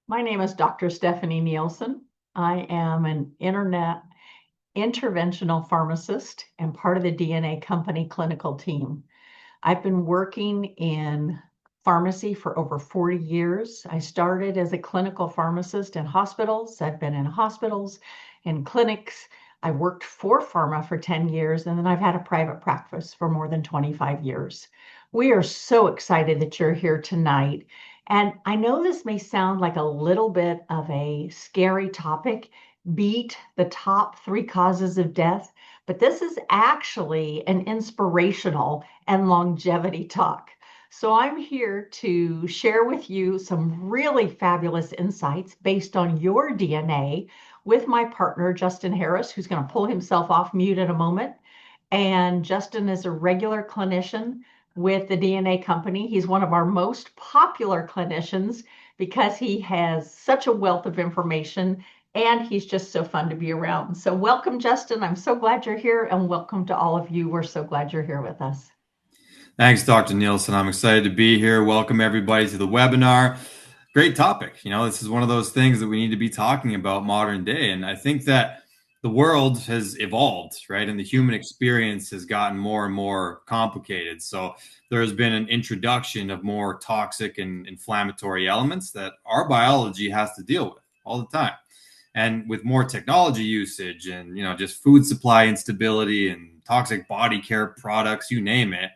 My name is Dr. Stephanie Nielsen. I am an internet interventional pharmacist and part of the DNA company clinical team. I've been working in pharmacy for over 40 years. I started as a clinical pharmacist in hospitals. I've been in hospitals, in clinics. I worked for pharma for 10 years, and then I've had a private practice for more than 25 years. We are so excited that you're here tonight. And I know this may sound like a little bit of a scary topic, beat the top three causes of death, but this is actually an inspirational and longevity talk. So I'm here to share with you some really fabulous insights based on your DNA with my partner, Justin Harris, who's going to pull himself off mute in a moment. And Justin is a regular clinician with the DNA company. He's one of our most popular clinicians because he has such a wealth of information and he's just so fun to be around. So welcome, Justin. I'm so glad you're here, and welcome to all of you. We're so glad you're here with us. Thanks, Dr. Nielsen. I'm excited to be here. Welcome everybody to the webinar. Great topic. This is one of those things that we need to be talking about modern day. And I think that the world has evolved, right? And the human experience has gotten more and more complicated. So there's been an introduction of more toxic and inflammatory elements that our biology has to deal with all the time. And with more technology usage and, just food supply instability and toxic body care products, you name it,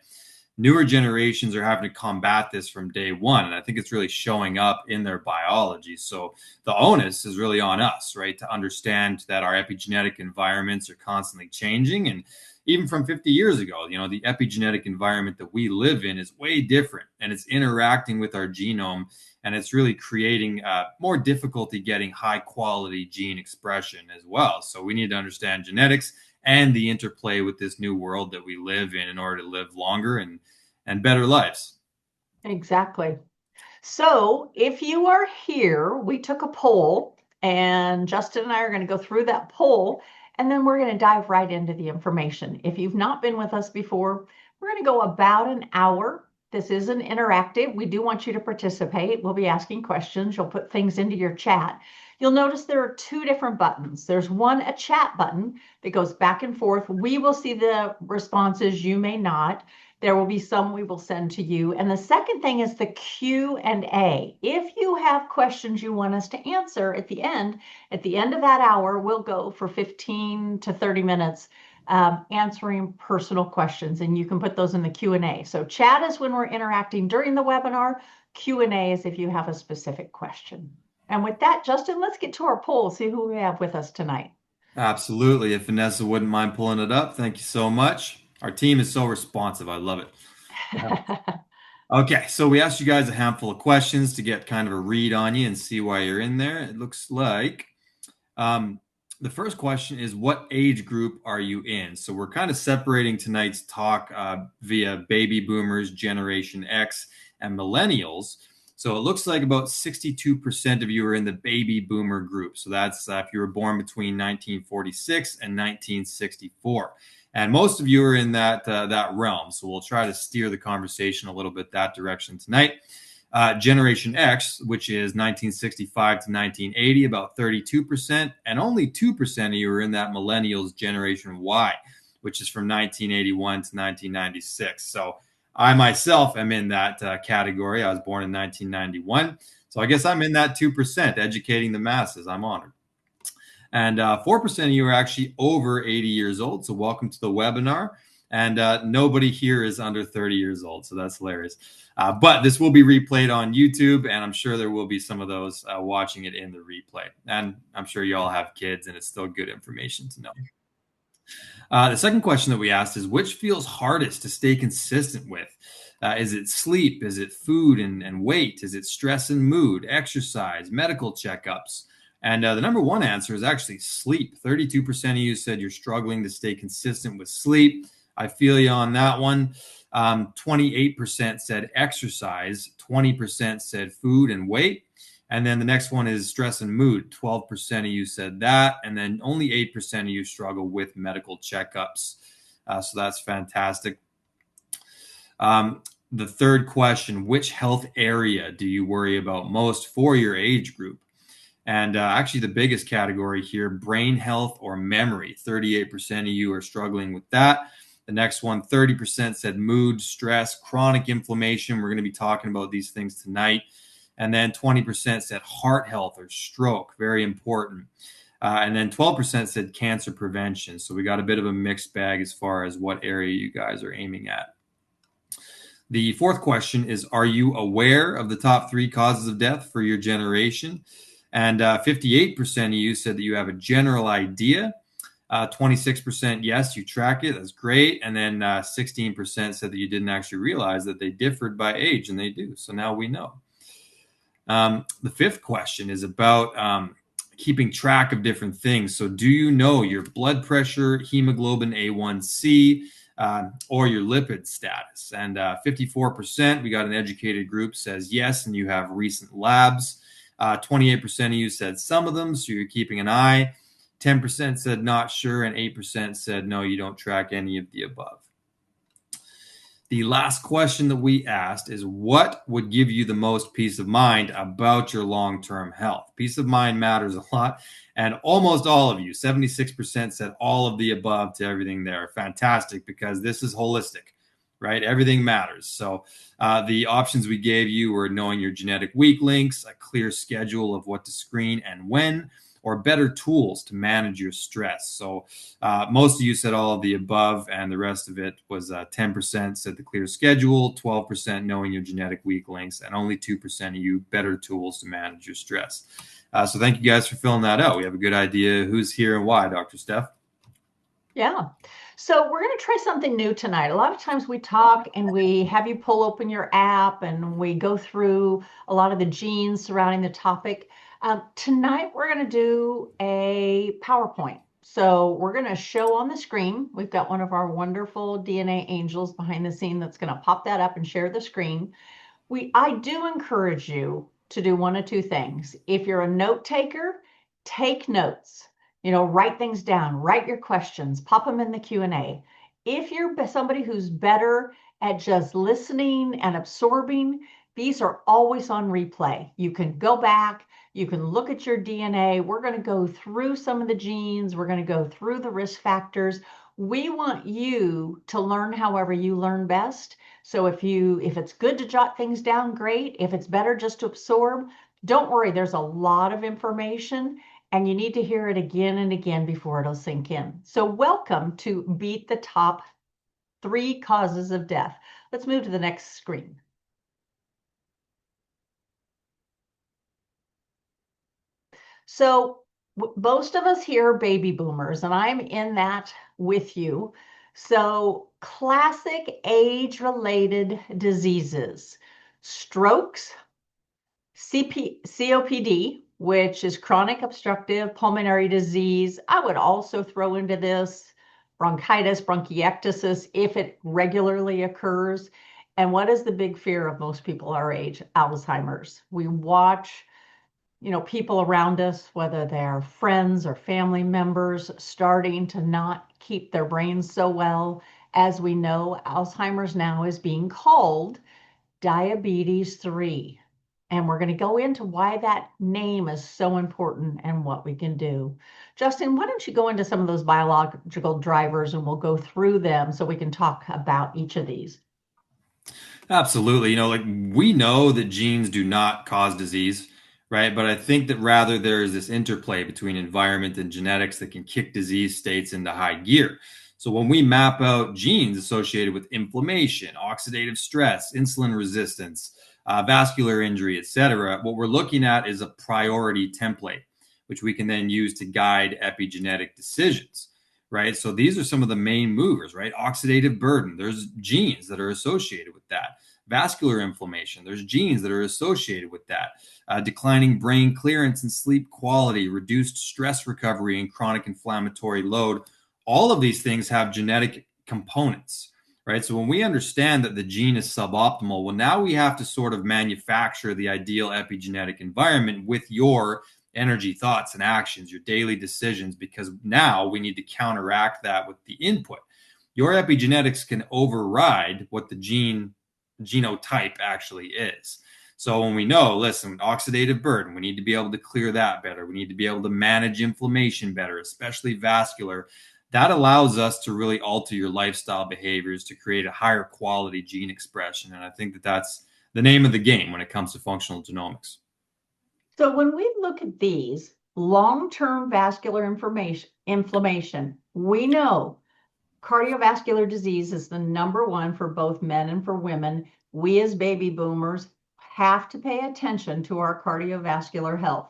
newer generations are having to combat this from day one. And I think it's really showing up in their biology. So the onus is really on us, right? To understand that our epigenetic environments are constantly changing. And even from 50 years ago, the epigenetic environment that we live in is way different and it's interacting with our genome. And it's really creating more difficulty getting high quality gene expression as well. So we need to understand genetics and the interplay with this new world that we live in order to live longer and better lives. Exactly. So if you are here, we took a poll, and Justin and I are going to go through that poll, and then we're going to dive right into the information. If you've not been with us before, we're going to go about an hour. This is an interactive. We do want you to participate. We'll be asking questions. You'll put things into your chat. You'll notice there are two different buttons. There's one, a chat button that goes back and forth. We will see the responses. You may not. There will be some we will send to you. And the second thing is the Q&A. If you have questions you want us to answer at the end of that hour, we'll go for 15 to 30 minutes answering personal questions, and you can put those in the Q&A. So chat is when we're interacting during the webinar. Q&A is if you have a specific question. And with that, Justin, let's get to our poll, see who we have with us tonight. Absolutely. If Vanessa wouldn't mind pulling it up, thank you so much. Our team is so responsive. I love it. Okay, so we asked you guys a handful of questions to get kind of a read on you and see why you're in there. It looks like the first question is, what age group are you in? So we're kind of separating tonight's talk via baby boomers, Generation X, and millennials. So it looks like about 62% of you are in the baby boomer group. So that's if you were born between 1946 and 1964. And most of you are in that realm. So we'll try to steer the conversation a little bit that direction tonight. Generation X, which is 1965 to 1980, about 32%, and only 2% of you are in that millennials Generation Y, which is from 1981 to 1996. So I myself am in that category. I was born in 1991. So I guess I'm in that 2%, educating the masses. I'm honored. And 4% of you are actually over 80 years old. So welcome to the webinar. And nobody here is under 30 years old. So that's hilarious. But this will be replayed on YouTube. And I'm sure there will be some of those watching it in the replay. And I'm sure you all have kids and it's still good information to know. The second question that we asked is, which feels hardest to stay consistent with? Is it sleep? Is it food and weight? Is it stress and mood, exercise, medical checkups? And the number one answer is actually sleep. 32% of you said you're struggling to stay consistent with sleep. I feel you on that one. 28% said exercise. 20% said food and weight. And then the next one is stress and mood. 12% of you said that. And then only 8% of you struggle with medical checkups. So that's fantastic. the third question, which health area do you worry about most for your age group? And actually, the biggest category here, brain health or memory. 38% of you are struggling with that. The next one, 30% said mood, stress, chronic inflammation. We're going to be talking about these things tonight. And then 20% said heart health or stroke, very important. And then 12% said cancer prevention. So we got a bit of a mixed bag as far as what area you guys are aiming at. The fourth question is, are you aware of the top 3 causes of death for your generation? And 58% of you said that you have a general idea. 26% yes, you track it. That's great. And then 16% said that you didn't actually realize that they differed by age, and they do. So now we know. The fifth question is about keeping track of different things. So do you know your blood pressure, hemoglobin A1C, or your lipid status? And 54%, we got an educated group, says yes, and you have recent labs. 28% of you said some of them, so you're keeping an eye. 10% said not sure, and 8% said no, you don't track any of the above. The last question that we asked is, what would give you the most peace of mind about your long-term health? Peace of mind matters a lot. And almost all of you, 76%, said all of the above to everything there. Fantastic, because this is holistic, right? Everything matters. So the options we gave you were knowing your genetic weak links, a clear schedule of what to screen and when, or better tools to manage your stress. So most of you said all of the above, and the rest of it was 10% said the clear schedule, 12% knowing your genetic weak links, and only 2% of you better tools to manage your stress. So thank you guys for filling that out. We have a good idea who's here and why, Dr. Steph. Yeah. So we're going to try something new tonight. A lot of times we talk and we have you pull open your app and we go through a lot of the genes surrounding the topic. Tonight we're going to do a PowerPoint. So we're going to show on the screen. We've got one of our wonderful DNA angels behind the scene that's going to pop that up and share the screen. I do encourage you to do one of 2 things. If you're a note taker, take notes. Write things down, write your questions, pop them in the Q&A. If you're somebody who's better at just listening and absorbing, these are always on replay. You can go back, you can look at your DNA. We're going to go through some of the genes. We're going to go through the risk factors. We want you to learn however you learn best. So if it's good to jot things down, great. If it's better just to absorb, don't worry, there's a lot of information. And you need to hear it again and again before it'll sink in. So welcome to Beat the Top 3 Causes of Death. Let's move to the next screen. So most of us here are baby boomers, and I'm in that with you. So classic age-related diseases, strokes, COPD, which is chronic obstructive pulmonary disease. I would also throw into this bronchitis, bronchiectasis, if it regularly occurs. And what is the big fear of most people our age? Alzheimer's. We watch, people around us, whether they're friends or family members, starting to not keep their brains so well. As we know, Alzheimer's now is being called diabetes 3. And we're going to go into why that name is so important and what we can do. Justin, why don't you go into some of those biological drivers and we'll go through them so we can talk about each of these. Absolutely. We know that genes do not cause disease, right? But I think that rather there is this interplay between environment and genetics that can kick disease states into high gear. So when we map out genes associated with inflammation, oxidative stress, insulin resistance, vascular injury, etc., what we're looking at is a priority template, which we can then use to guide epigenetic decisions, right? So these are some of the main movers, right? Oxidative burden, there's genes that are associated with that. Vascular inflammation, there's genes that are associated with that. Declining brain clearance and sleep quality, reduced stress recovery and chronic inflammatory load. All of these things have genetic components, right? So when we understand that the gene is suboptimal, well, now we have to sort of manufacture the ideal epigenetic environment with your energy, thoughts, and actions, your daily decisions, because now we need to counteract that with the input. Your epigenetics can override what the gene genotype actually is. So when we know, listen, oxidative burden, we need to be able to clear that better. We need to be able to manage inflammation better, especially vascular. That allows us to really alter your lifestyle behaviors to create a higher quality gene expression. And I think that that's the name of the game when it comes to functional genomics. So when we look at these long-term vascular inflammation, we know cardiovascular disease is the number one for both men and for women. We as baby boomers have to pay attention to our cardiovascular health.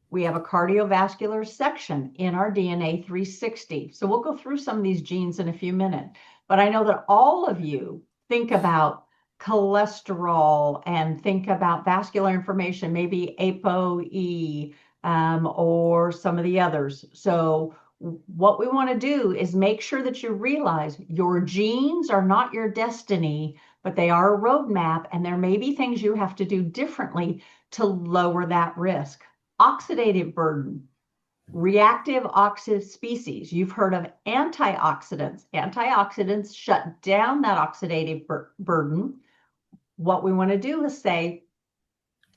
We have a cardiovascular section in our DNA 360. So we'll go through some of these genes in a few minutes. But I know that all of you think about cholesterol and think about vascular information, maybe ApoE or some of the others. So what we want to do is make sure that you realize your genes are not your destiny, but they are a roadmap, and there may be things you have to do differently to lower that risk. Oxidative burden, reactive oxidative species. You've heard of antioxidants. Antioxidants shut down that oxidative burden. What we want to do is say,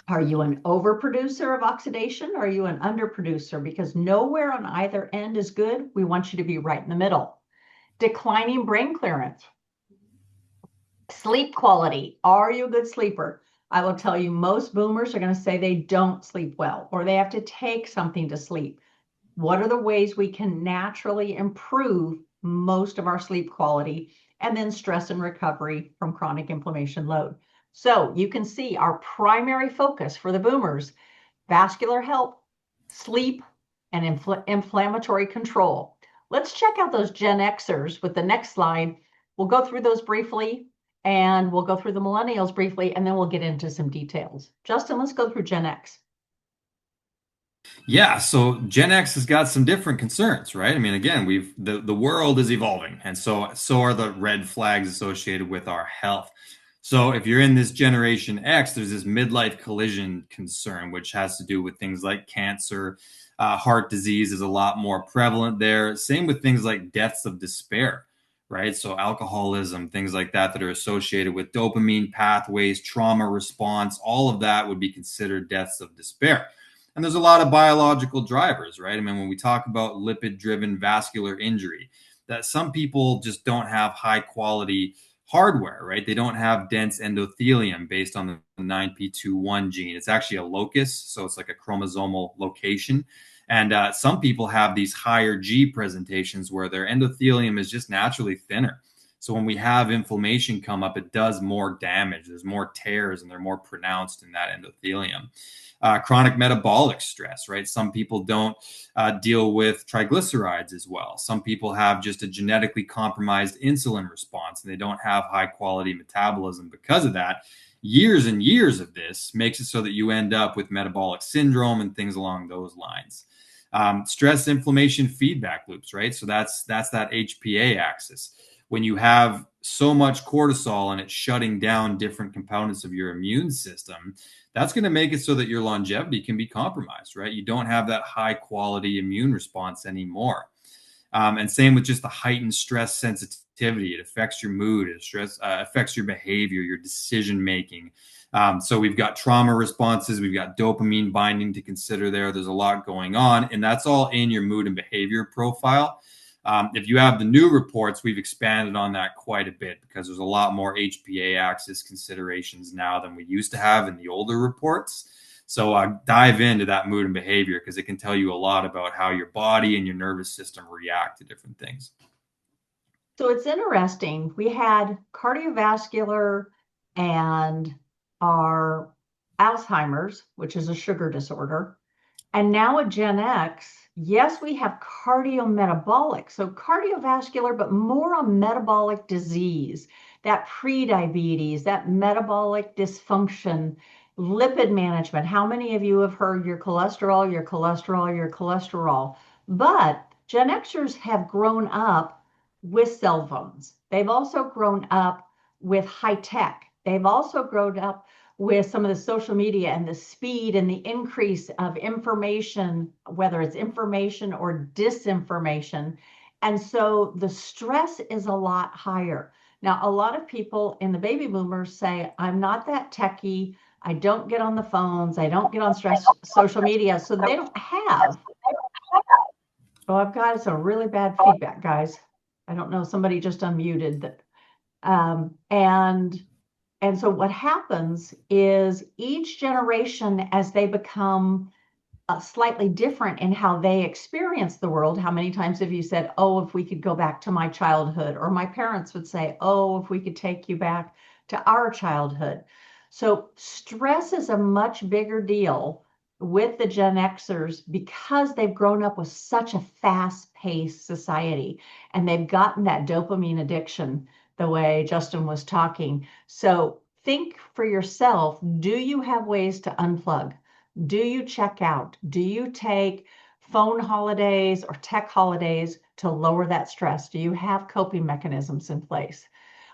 are you an overproducer of oxidation? Or are you an underproducer? Because nowhere on either end is good. We want you to be right in the middle. Declining brain clearance. Sleep quality. Are you a good sleeper? I will tell you, most boomers are going to say they don't sleep well, or they have to take something to sleep. What are the ways we can naturally improve most of our sleep quality? And then stress and recovery from chronic inflammation load. So you can see our primary focus for the boomers: vascular health, sleep, and inflammatory control. Let's check out those Gen Xers with the next slide. We'll go through those briefly, and we'll go through the millennials briefly, and then we'll get into some details. Justin, let's go through Gen X. Yeah, so Gen X has got some different concerns, right? I mean, again, the world is evolving, and so are the red flags associated with our health. So if you're in this Generation X, there's this midlife collision concern, which has to do with things like cancer, heart disease is a lot more prevalent there. Same with things like deaths of despair, right? So alcoholism, things like that that are associated with dopamine pathways, trauma response, all of that would be considered deaths of despair. And there's a lot of biological drivers, right? I mean, when we talk about lipid-driven vascular injury, that some people just don't have high quality hardware, right? They don't have dense endothelium based on the 9p21 gene. It's actually a locus, so it's like a chromosomal location. And some people have these higher G presentations where their endothelium is just naturally thinner. So when we have inflammation come up, it does more damage. There's more tears and they're more pronounced in that endothelium. Chronic metabolic stress, right? Some people don't deal with triglycerides as well. Some people have just a genetically compromised insulin response and they don't have high quality metabolism because of that. Years and years of this makes it so that you end up with metabolic syndrome and things along those lines. Stress inflammation feedback loops, right? So that's that HPA axis. When you have so much cortisol and it's shutting down different components of your immune system, that's going to make it so that your longevity can be compromised, right? You don't have that high quality immune response anymore. And same with just the heightened stress sensitivity. It affects your mood, it affects your behavior, your decision making. So we've got trauma responses, we've got dopamine binding to consider there. There's a lot going on, and that's all in your mood and behavior profile. If you have the new reports, we've expanded on that quite a bit because there's a lot more HPA axis considerations now than we used to have in the older reports. So dive into that mood and behavior because it can tell you a lot about how your body and your nervous system react to different things. So it's interesting. We had cardiovascular and our Alzheimer's, which is a sugar disorder. And now at Gen X, yes, we have cardiometabolic. So cardiovascular, but more on metabolic disease, that prediabetes, that metabolic dysfunction, lipid management. How many of you have heard your cholesterol, your cholesterol, your cholesterol? But Gen Xers have grown up with cell phones. They've also grown up with high tech. They've also grown up with some of the social media and the speed and the increase of information, whether it's information or disinformation. And so the stress is a lot higher. Now, a lot of people in the baby boomers say, I'm not that techie. I don't get on the phones. I don't get on social media. So they don't have. Oh, I've got some really bad feedback, guys. I don't know. Somebody just unmuted that. Um, and and so what happens is each generation, as they become slightly different in how they experience the world. How many times have you said, oh, if we could go back to my childhood? Or my parents would say, oh, if we could take you back to our childhood. So stress is a much bigger deal with the Gen Xers because they've grown up with such a fast-paced society and they've gotten that dopamine addiction the way Justin was talking. So think for yourself, do you have ways to unplug? Do you check out? Do you take phone holidays or tech holidays to lower that stress? Do you have coping mechanisms in place?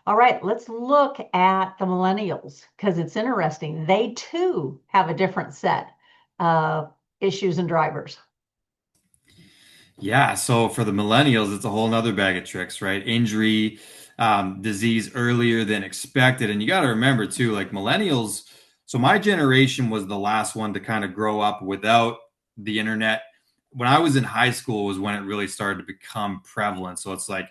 All right, let's look at the millennials because it's interesting. They too have a different set of issues and drivers. Yeah, so for the millennials, it's a whole nother bag of tricks, right? Injury, disease earlier than expected. And you got to remember too, like millennials, so my generation was the last one to kind of grow up without the internet. When I was in high school was when it really started to become prevalent. So it's like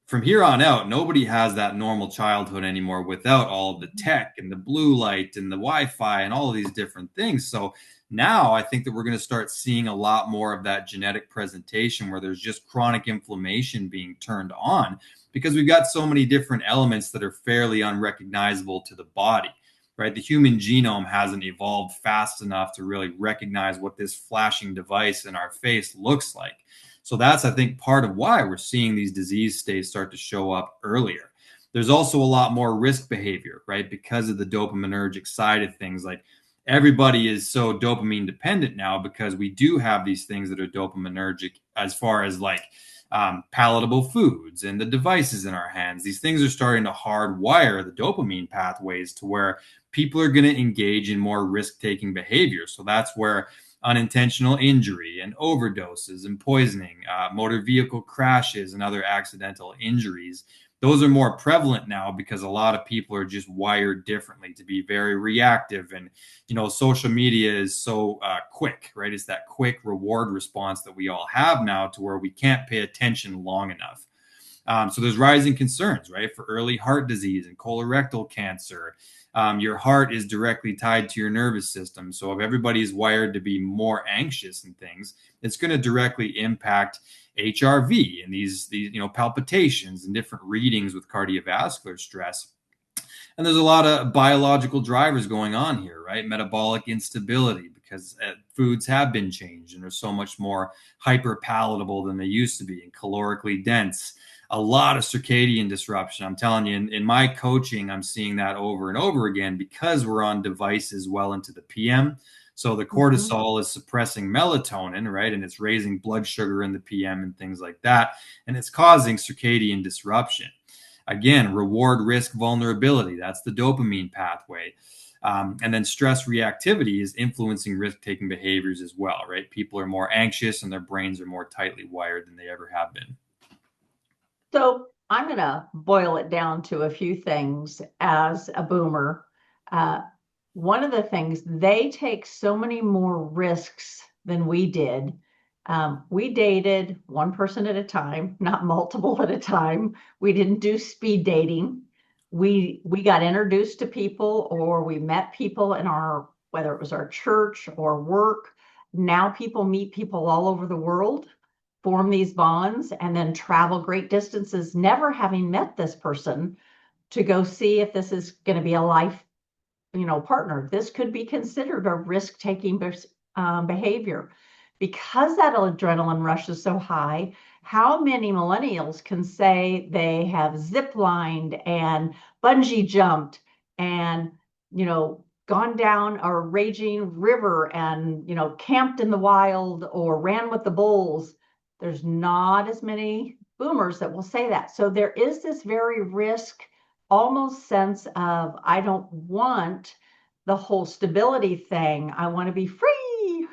from here on out, nobody has that normal childhood anymore without all of the tech and the blue light and the Wi-Fi and all of these different things. So now I think that we're going to start seeing a lot more of that genetic presentation where there's just chronic inflammation being turned on because we've got so many different elements that are fairly unrecognizable to the body, right? The human genome hasn't evolved fast enough to really recognize what this flashing device in our face looks like. So that's, I think, part of why we're seeing these disease states start to show up earlier. There's also a lot more risk behavior, right? Because of the dopaminergic side of things. Like everybody is so dopamine dependent now because we do have these things that are dopaminergic as far as like palatable foods and the devices in our hands. These things are starting to hardwire the dopamine pathways to where people are going to engage in more risk taking behavior. So that's where unintentional injury and overdoses and poisoning, motor vehicle crashes and other accidental injuries. Those are more prevalent now because a lot of people are just wired differently to be very reactive. And, you know, social media is so quick, right? It's that quick reward response that we all have now to where we can't pay attention long enough. So there's rising concerns, right, for early heart disease and colorectal cancer. Your heart is directly tied to your nervous system. So if everybody is wired to be more anxious and things, it's going to directly impact HRV and these palpitations and different readings with cardiovascular stress. And there's a lot of biological drivers going on here, right? Metabolic instability because foods have been changed and are so much more hyper palatable than they used to be and calorically dense. A lot of circadian disruption. I'm telling you, in my coaching, I'm seeing that over and over again because we're on devices well into the PM. So the cortisol is suppressing melatonin, right? And it's raising blood sugar in the PM and things like that. And it's causing circadian disruption. Again, reward risk vulnerability. That's the dopamine pathway. And then stress reactivity is influencing risk taking behaviors as well, right? People are more anxious and their brains are more tightly wired than they ever have been. So I'm going to boil it down to a few things as a boomer. One of the things, they take so many more risks than we did. We dated one person at a time, not multiple at a time. We didn't do speed dating. We got introduced to people or we met people in our, whether it was our church or work. Now people meet people all over the world, form these bonds, and then travel great distances, never having met this person to go see if this is going to be a life, partner. This could be considered a risk-taking behavior. Because that adrenaline rush is so high, how many millennials can say they have zip lined and bungee jumped and, gone down a raging river and, camped in the wild or ran with the bulls? There's not as many boomers that will say that. So there is this very risk, almost sense of, I don't want the whole stability thing. I want to be free,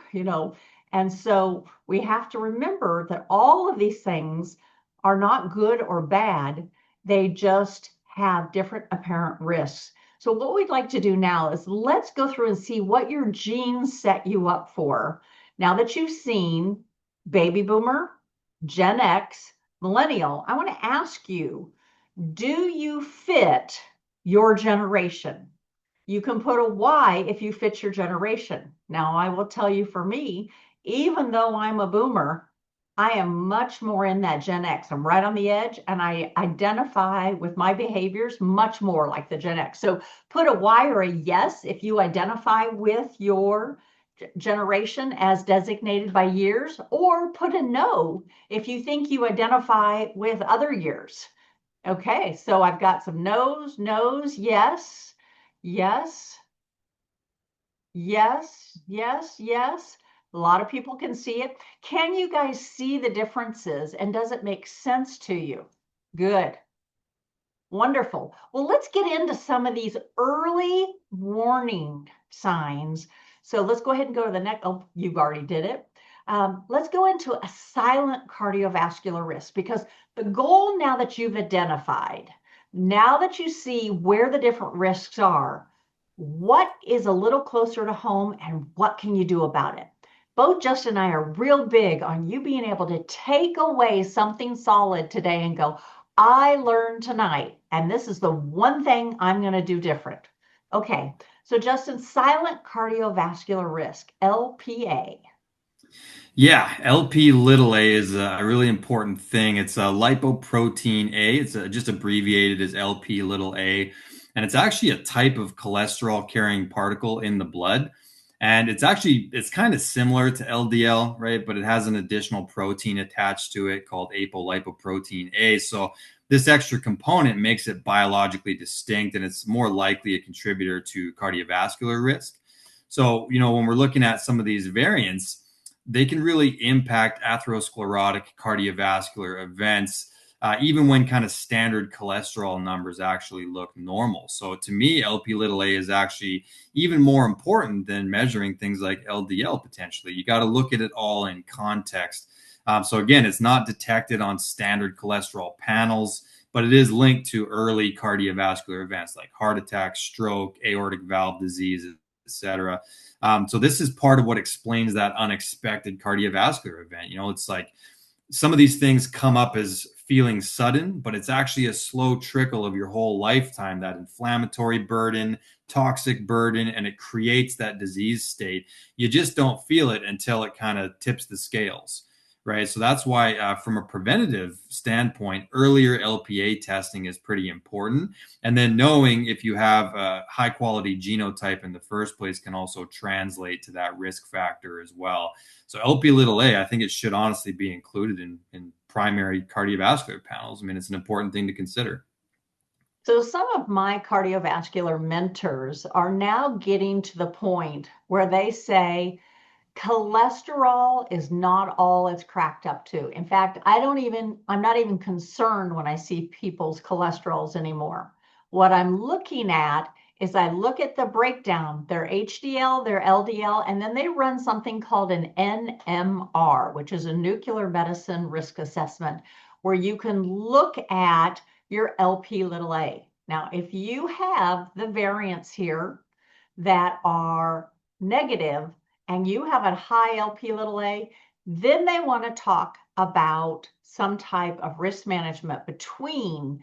And so we have to remember that all of these things are not good or bad. They just have different apparent risks. So what we'd like to do now is let's go through and see what your genes set you up for. Now that you've seen baby boomer, Gen X, millennial, I want to ask you, do you fit your generation? You can put a Y if you fit your generation. Now, I will tell you for me, even though I'm a boomer, I am much more in that Gen X. I'm right on the edge and I identify with my behaviors much more like the Gen X. So put a Y or a yes if you identify with your generation as designated by years, or put a no if you think you identify with other years. Okay, so I've got some no's, yes, yes, yes, yes, yes. A lot of people can see it. Can you guys see the differences and does it make sense to you? Good. Wonderful. Well, let's get into some of these early warning signs. So let's go ahead and go to the next. Oh, you've already did it. Let's go into a silent cardiovascular risk, because the goal, now that you've identified, now that you see where the different risks are, what is a little closer to home and what can you do about it? Both Justin and I are real big on you being able to take away something solid today and go, I learned tonight, and this is the one thing I'm going to do different. Okay, so Justin, silent cardiovascular risk, LPA. Yeah, LP little a is a really important thing. It's a lipoprotein A. It's just abbreviated as LP little a. And it's actually a type of cholesterol carrying particle in the blood. And it's kind of similar to LDL, right? But it has an additional protein attached to it called apolipoprotein A. So this extra component makes it biologically distinct, and it's more likely a contributor to cardiovascular risk. So, when we're looking at some of these variants, they can really impact atherosclerotic cardiovascular events, even when kind of standard cholesterol numbers actually look normal. So to me, LP little a is actually even more important than measuring things like LDL potentially. You got to look at it all in context. So again, it's not detected on standard cholesterol panels, but it is linked to early cardiovascular events like heart attack, stroke, aortic valve disease, etc. So this is part of what explains that unexpected cardiovascular event. It's like some of these things come up as feeling sudden, but it's actually a slow trickle of your whole lifetime, that inflammatory burden, toxic burden, and it creates that disease state. You just don't feel it until it kind of tips the scales. Right. So that's why, from a preventative standpoint, earlier LPA testing is pretty important. And then knowing if you have a high quality genotype in the first place can also translate to that risk factor as well. So LP little a, I think it should honestly be included in primary cardiovascular panels. I mean, it's an important thing to consider. So some of my cardiovascular mentors are now getting to the point where they say, cholesterol is not all it's cracked up to. In fact, I'm not even concerned when I see people's cholesterols anymore. What I'm looking at is I look at the breakdown, their HDL, their LDL, and then they run something called an NMR, which is a nuclear medicine risk assessment, where you can look at your LP little a. Now, if you have the variants here that are negative, and you have a high LP little a, then they want to talk about some type of risk management between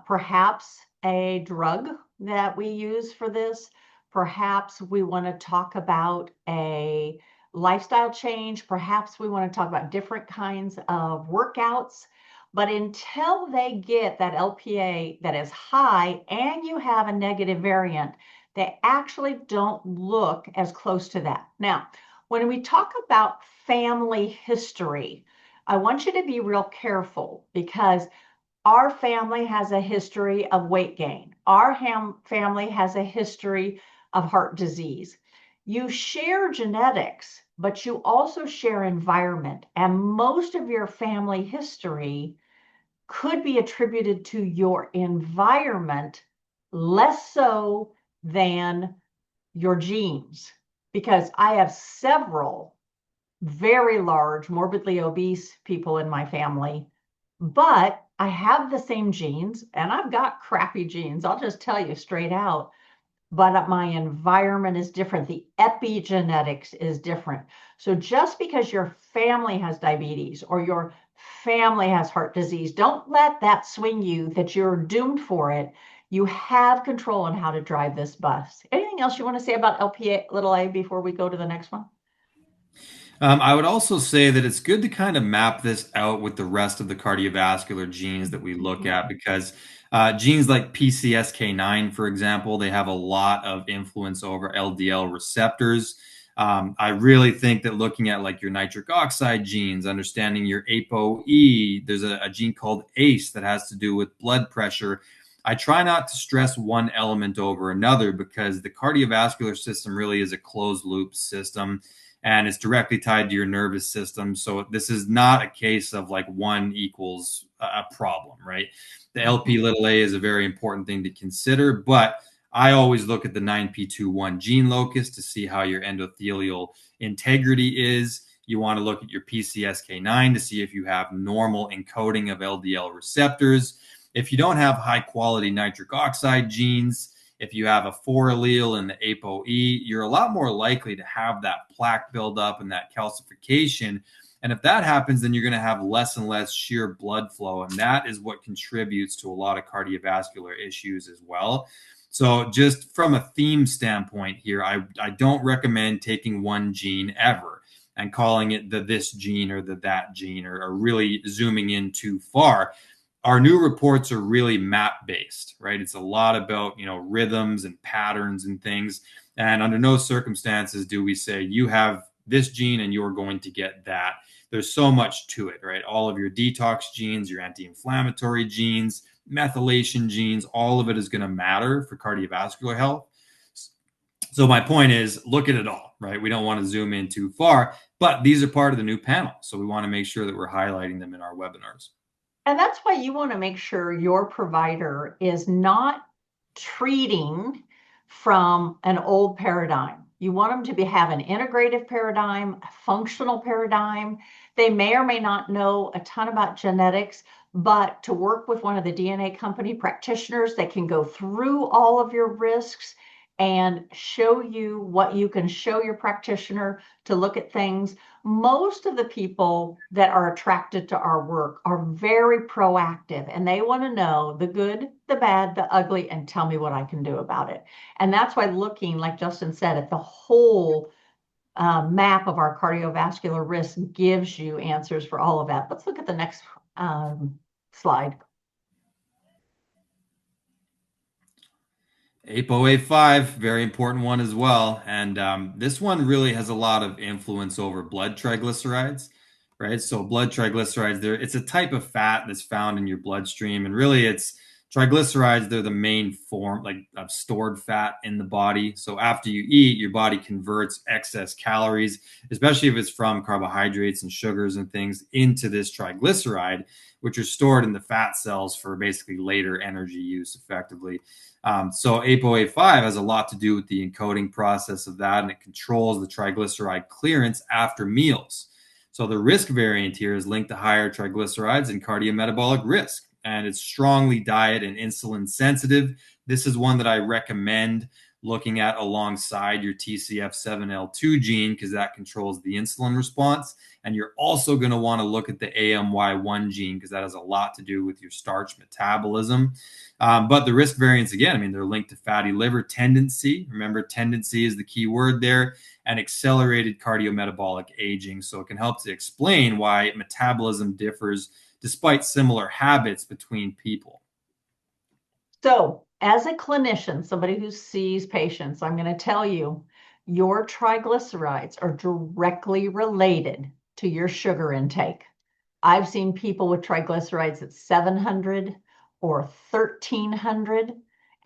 perhaps a drug that we use for this. Perhaps we want to talk about a lifestyle change. Perhaps we want to talk about different kinds of workouts. But until they get that LPA that is high and you have a negative variant, they actually don't look as close to that. Now, when we talk about family history, I want you to be real careful, because our family has a history of weight gain. Our family has a history of heart disease. You share genetics, but you also share environment. And most of your family history could be attributed to your environment, less so than your genes, because I have several very large, morbidly obese people in my family, but I have the same genes and I've got crappy genes. I'll just tell you straight out, but my environment is different. The epigenetics is different. So just because your family has diabetes or your family has heart disease, don't let that swing you that you're doomed for it. You have control on how to drive this bus. Anything else you want to say about LPA little a before we go to the next one? I would also say that it's good to kind of map this out with the rest of the cardiovascular genes that we look Mhm. at because genes like PCSK9, for example, they have a lot of influence over LDL receptors. I really think that looking at like your nitric oxide genes, understanding your ApoE, there's a gene called ACE that has to do with blood pressure. I try not to stress one element over another because the cardiovascular system really is a closed loop system and it's directly tied to your nervous system. So this is not a case of like one equals a problem, right? The LP Mhm. little a is a very important thing to consider, but I always look at the 9p21 gene locus to see how your endothelial integrity is. You want to look at your PCSK9 to see if you have normal encoding of LDL receptors. If you don't have high quality nitric oxide genes, if you have a 4 allele in the ApoE, you're a lot more likely to have that plaque buildup and that calcification. And if that happens, then you're going to have less and less sheer blood flow. And that is what contributes to a lot of cardiovascular issues as well. So, just from a theme standpoint here, I don't recommend taking one gene ever and calling it the this gene or the that gene or really zooming in too far. Our new reports are really map based, right? It's a lot about, rhythms and patterns and things. And under no circumstances do we say you have this gene and you're going to get that. There's so much to it, right? All of your detox genes, your anti-inflammatory genes, methylation genes, all of it is going to matter for cardiovascular health. So my point is look at it all, right? We don't want to zoom in too far, but these are part of the new panel. So we want to make sure that we're highlighting them in our webinars. And that's why you want to make sure your provider is not treating from an old paradigm. You want them to have an integrative paradigm, a functional paradigm. They may or may not know a ton about genetics, but to work with one of the DNA company practitioners that can go through all of your risks and show you what you can show your practitioner to look at things. Most of the people that are attracted to our work are very proactive and they want to know the good, the bad, the ugly, and tell me what I can do about it. And that's why looking, like Justin said, at the whole map of our cardiovascular risk gives you answers for all of that. Let's look at the next slide. ApoA5, very important one as well. And this one really has a lot of influence over blood triglycerides, right? So blood triglycerides, it's a type of fat that's found in your bloodstream. And really it's triglycerides, they're the main form like of stored fat in the body. So after you eat, your body converts excess calories, especially if it's from carbohydrates and sugars and things, into this triglyceride, which are stored in the fat cells for basically later energy use effectively. So ApoA5 has a lot to do with the encoding process of that, and it controls the triglyceride clearance after meals. So the risk variant here is linked to higher triglycerides and cardiometabolic risk, and it's strongly diet and insulin sensitive. This is one that I recommend looking at alongside your TCF7L2 gene because that controls the insulin response. And you're also going to want to look at the AMY1 gene because that has a lot to do with your starch metabolism. But the risk variants, again, I mean, they're linked to fatty liver tendency. Remember, tendency is the key word there, and accelerated cardiometabolic aging. So it can help to explain why metabolism differs despite similar habits between people. So, as a clinician, somebody who sees patients, I'm going to tell you your triglycerides are directly related to your sugar intake. I've seen people with triglycerides at 700 or 1300,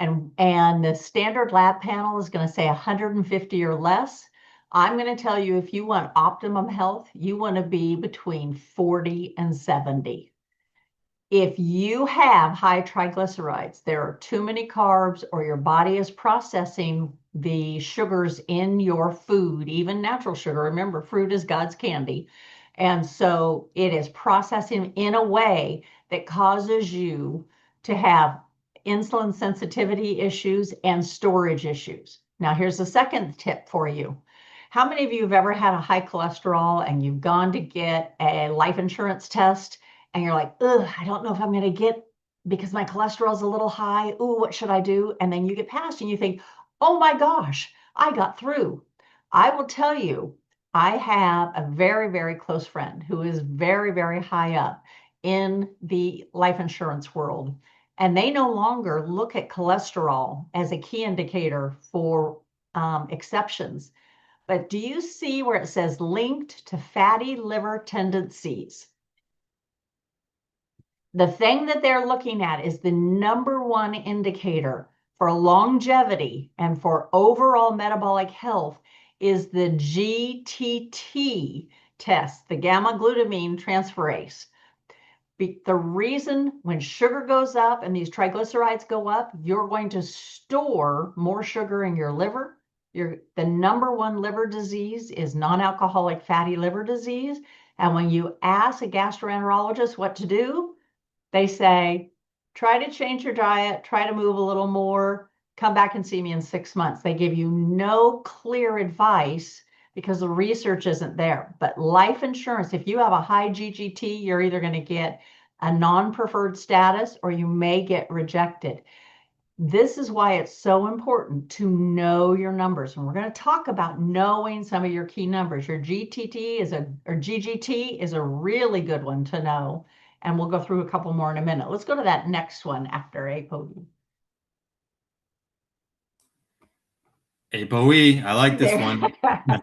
and the standard lab panel is going to say 150 or less. I'm going to tell you if you want optimum health, you want to be between 40 and 70. If you have high triglycerides, there are too many carbs, or your body is processing the sugars in your food, even natural sugar. Remember, fruit is God's candy. And so it is processing in a way that causes you to have insulin sensitivity issues and storage issues. Now, here's the second tip for you. How many of you have ever had a high cholesterol and you've gone to get a life insurance test and you're like, ugh, I don't know if I'm going to get because my cholesterol's a little high. Ooh, what should I do? And then you get past and you think, oh my gosh, I got through. I will tell you, I have a very, very close friend who is very, very high up in the life insurance world. And they no longer look at cholesterol as a key indicator for exceptions. But do you see where it says linked to fatty liver tendencies? The thing that they're looking at is the number one indicator for longevity and for overall metabolic health is the GTT test, the gamma glutamine transferase. The reason when sugar goes up and these triglycerides go up, you're going to store more sugar in your liver. The number one liver disease is non-alcoholic fatty liver disease. And when you ask a gastroenterologist what to do, they say, try to change your diet, try to move a little more, come back and see me in 6 months. They give you no clear advice because the research isn't there. But life insurance, if you have a high GGT, you're either going to get a non-preferred status or you may get rejected. This is why it's so important to know your numbers. And we're going to talk about knowing some of your key numbers. Your GGT is a really good one to know. And we'll go through a couple more in a minute. Let's go to that next one after ApoE. ApoE, I like this one. There.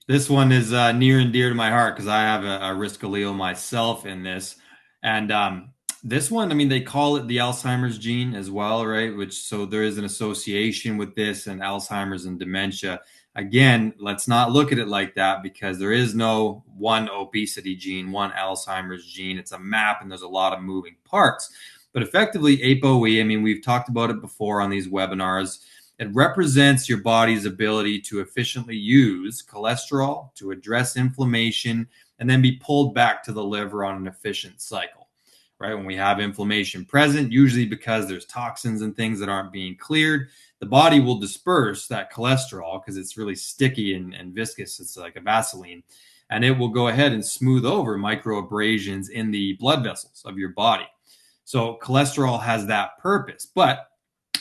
This one is near and dear to my heart because I have a risk allele myself in this. And this one, I mean, they call it the Alzheimer's gene as well, right? Which so there is an association with this and Alzheimer's and dementia. Again, let's not look at it like that because there is no one obesity gene, one Alzheimer's gene. It's a map and there's a lot of moving parts. But effectively, ApoE, I mean, we've talked about it before on these webinars. It represents your body's ability to efficiently use cholesterol to address inflammation and then be pulled back to the liver on an efficient cycle, right? When we have inflammation present, usually because there's toxins and things that aren't being cleared, the body will disperse that cholesterol because it's really sticky and viscous. It's like a Vaseline. And it will go ahead and smooth over microabrasions in the blood vessels of your body. So cholesterol has that purpose. But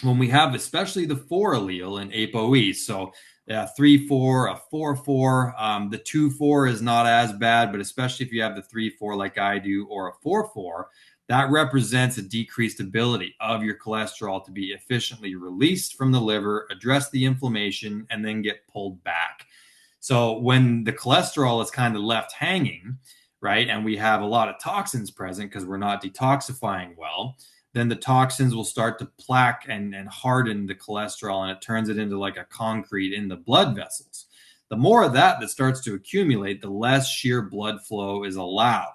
when we have especially the 4 allele in ApoE, so 3-4, a 4-4, the 2-4 is not as bad, but especially if you have the 3-4 like I do or a 4-4, that represents a decreased ability of your cholesterol to be efficiently released from the liver, address the inflammation, and then get pulled back. So when the cholesterol is kind of left hanging, right, and we have a lot of toxins present because we're not detoxifying well, then the toxins will start to plaque and harden the cholesterol, and it turns it into like a concrete in the blood vessels. The more of that starts to accumulate, the less sheer blood flow is allowed,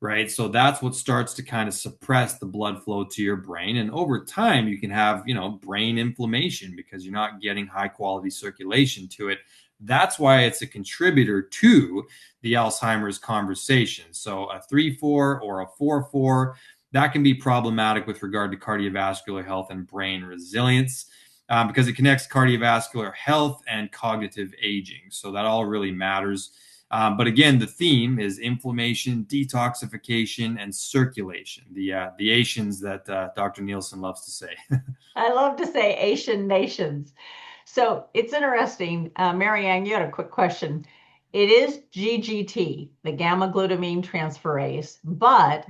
right? So that's what starts to kind of suppress the blood flow to your brain. And over time, you can have, brain inflammation because you're not getting high quality circulation to it. That's why it's a contributor to the Alzheimer's conversation. So a 3-4 or a 4-4, that can be problematic with regard to cardiovascular health and brain resilience because it connects cardiovascular health and cognitive aging. So that all really matters. But again, the theme is inflammation, detoxification, and circulation, the Asians that Dr. Nielsen loves to say. I love to say Asian nations. So it's interesting. Marianne, you had a quick question. It is GGT, the gamma glutamine transferase, but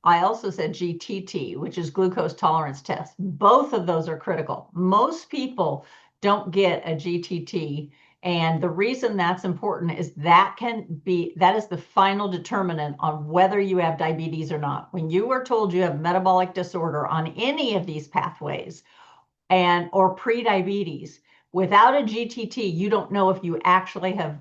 I also said GTT, which is glucose tolerance test. Both of those are critical. Most people don't get a GTT. And the reason that's important is that is the final determinant on whether you have diabetes or not. When you are told you have metabolic disorder on any of these pathways or pre-diabetes, without a GTT, you don't know if you actually have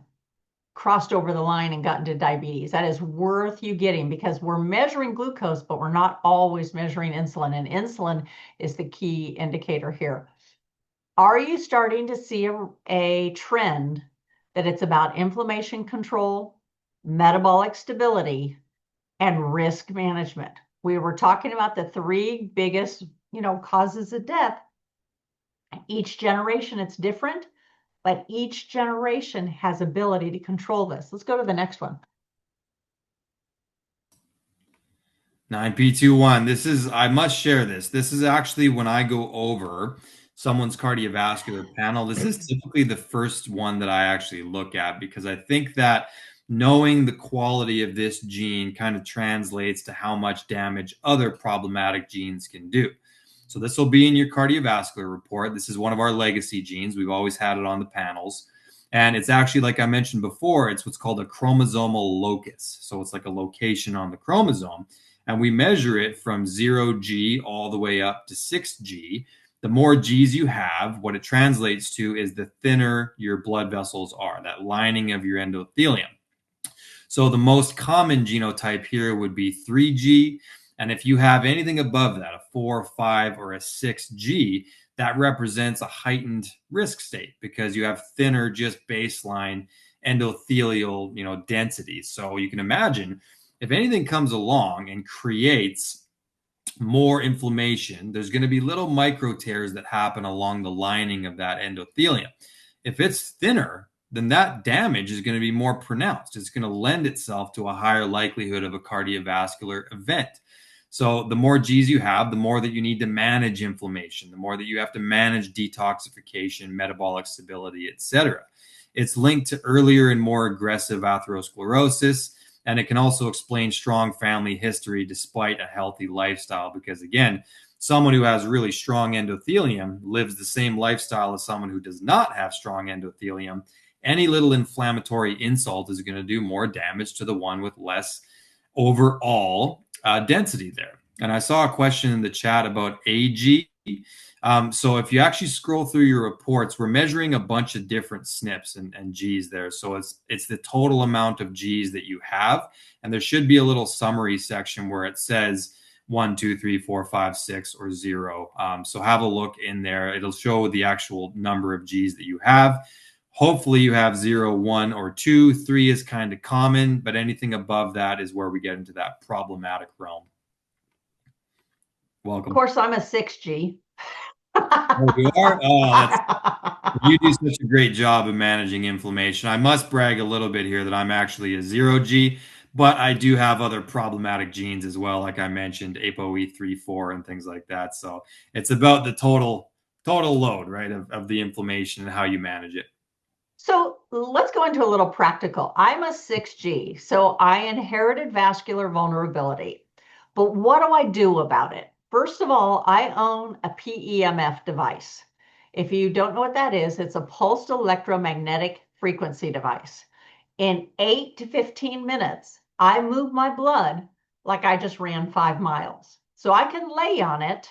crossed over the line and gotten to diabetes. That is worth you getting because we're measuring glucose, but we're not always measuring insulin. And insulin is the key indicator here. Are you starting to see a trend that it's about inflammation control metabolic stability, and risk management. We were talking about the three biggest, causes of death. Each generation, it's different, but each generation has ability to control this. Let's go to the next one. 9P21. I must share this. This is actually when I go over someone's cardiovascular panel. This is typically the first one that I actually look at because I think that knowing the quality of this gene kind of translates to how much damage other problematic genes can do. So this will be in your cardiovascular report. This is one of our legacy genes. We've always had it on the panels. And it's actually, like I mentioned before, it's what's called a chromosomal locus. So it's like a location on the chromosome. And we measure it from 0G all the way up to 6G. The more G's you have, what it translates to is the thinner your blood vessels are, that lining of your endothelium. So the most common genotype here would be 3G. And if you have anything above that, a 4, 5, or a 6G, that represents a heightened risk state because you have thinner, just baseline endothelial, densities. So you can imagine if anything comes along and creates more inflammation, there's going to be little micro tears that happen along the lining of that endothelium. If it's thinner, then that damage is going to be more pronounced. It's going to lend itself to a higher likelihood of a cardiovascular event. So the more G's you have, the more that you need to manage inflammation, the more that you have to manage detoxification, metabolic stability, etc. It's linked to earlier and more aggressive atherosclerosis, and it can also explain strong family history despite a healthy lifestyle because, again, someone who has really strong endothelium lives the same lifestyle as someone who does not have strong endothelium. Any little inflammatory insult is going to do more damage to the one with less overall density there. And I saw a question in the chat about AG. So if you actually scroll through your reports, we're measuring a bunch of different SNPs and Gs there. So it's the total amount of Gs that you have. And there should be a little summary section where it says 1, 2, 3, 4, 5, 6, or 0. So have a look in there. It'll show the actual number of Gs that you have. Hopefully you have 0, 1, or 2. 3 is kind of common, but anything above that is where we get into that problematic realm. Welcome. Of course, I'm a 6G. Oh, you are? You do such a great job of managing inflammation. I must brag a little bit here that I'm actually a 0G, but I do have other problematic genes as well, like I mentioned, ApoE3/4 and things like that. So it's about the total load, right, of the inflammation and how you manage it. So let's go into a little practical. I'm a 6G, so I inherited vascular vulnerability. But what do I do about it? First of all, I own a PEMF device. If you don't know what that is, it's a pulsed electromagnetic frequency device. In 8 to 15 minutes, I move my blood like I just ran 5 miles. So I can lay on it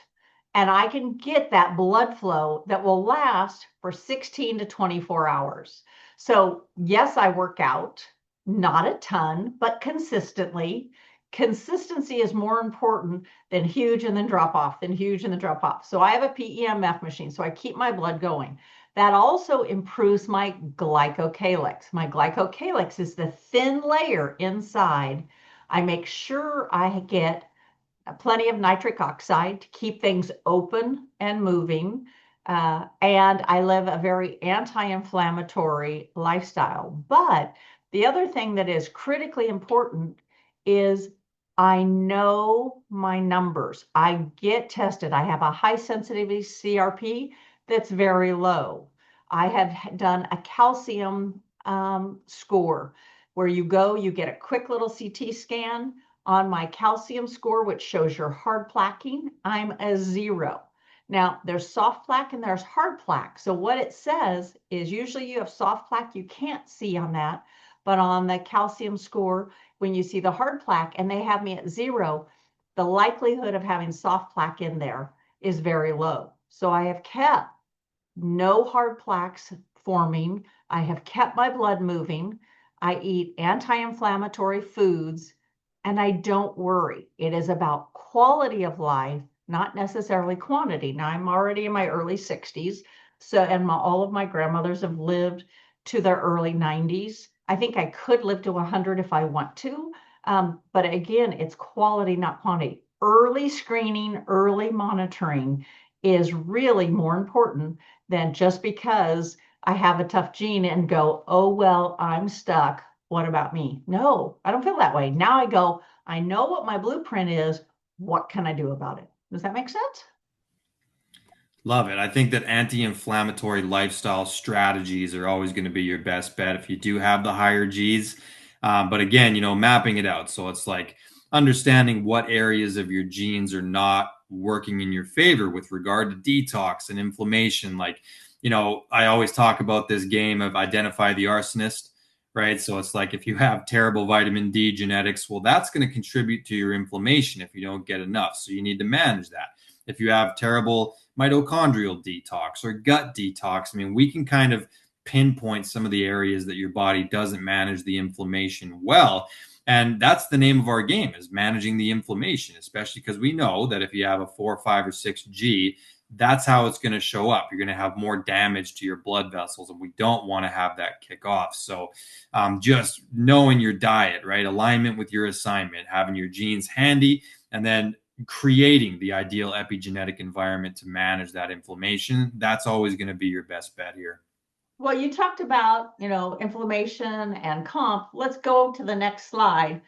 and I can get that blood flow that will last for 16 to 24 hours. So yes, I work out, not a ton, but consistently. Consistency is more important than huge and then drop off, than huge and then drop off. So I have a PEMF machine, so I keep my blood going. That also improves my glycocalyx. My glycocalyx is the thin layer inside. I make sure I get plenty of nitric oxide to keep things open and moving. And I live a very anti-inflammatory lifestyle. But the other thing that is critically important is I know my numbers. I get tested. I have a high sensitivity CRP that's very low. I have done a calcium score where you go, you get a quick little CT scan on my calcium score, which shows your hard plaquing. I'm a 0. Now, there's soft plaque and there's hard plaque. So what it says is usually you have soft plaque, you can't see on that, but on the calcium score, when you see the hard plaque and they have me at 0, the likelihood of having soft plaque in there is very low. So I have kept no hard plaques forming. I have kept my blood moving. I eat anti-inflammatory foods and I don't worry. It is about quality of life, not necessarily quantity. Now I'm already in my early 60s. So, and all of my grandmothers have lived to their early 90s. I think I could live to 100 if I want to. But again, it's quality, not quantity. Early screening, early monitoring is really more important than just because I have a tough gene and go, oh, well, I'm stuck. What about me? No, I don't feel that way. Now I go, I know what my blueprint is. What can I do about it? Does that make sense? Love it. I think that anti-inflammatory lifestyle strategies are always going to be your best bet if you do have the higher Gs. But again, mapping it out. So it's like understanding what areas of your genes are not working in your favor with regard to detox and inflammation. Like, I always talk about this game of identify the arsonist, right? So it's like if you have terrible vitamin D genetics, well, that's going to contribute to your inflammation if you don't get enough. So you need to manage that. If you have terrible mitochondrial detox or gut detox, I mean, we can kind of pinpoint some of the areas that your body doesn't manage the inflammation well. And that's the name of our game, is managing the inflammation, especially because we know that if you have a 4, 5, or 6G, that's how it's going to show up. You're going to have more damage to your blood vessels, and we don't want to have that kick off. So just knowing your diet, right? Alignment with your assignment, having your genes handy, and then creating the ideal epigenetic environment to manage that inflammation. That's always going to be your best bet here. Well, you talked about, inflammation and comp. Let's go to the next slide.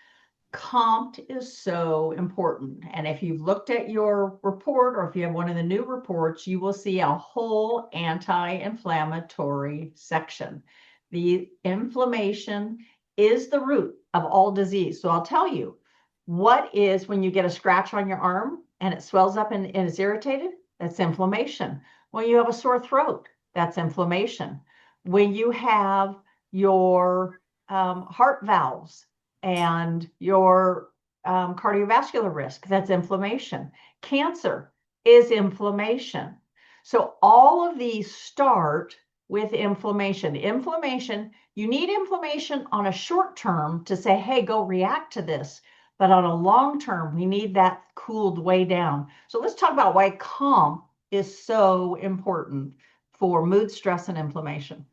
Comp is so important. And if you've looked at your report or if you have one of the new reports, you will see a whole anti-inflammatory section. The inflammation is the root of all disease. So I'll tell you, what is when you get a scratch on your arm and it swells up and is irritated? That's inflammation. When you have a sore throat, that's inflammation. When you have your heart valves and your cardiovascular risk, that's inflammation. Cancer is inflammation. So all of these start with inflammation. Inflammation, you need inflammation on a short term to say, hey, go react to this. But on a long term, we need that cooled way down. So let's talk about why calm is so important for mood, stress, and inflammation.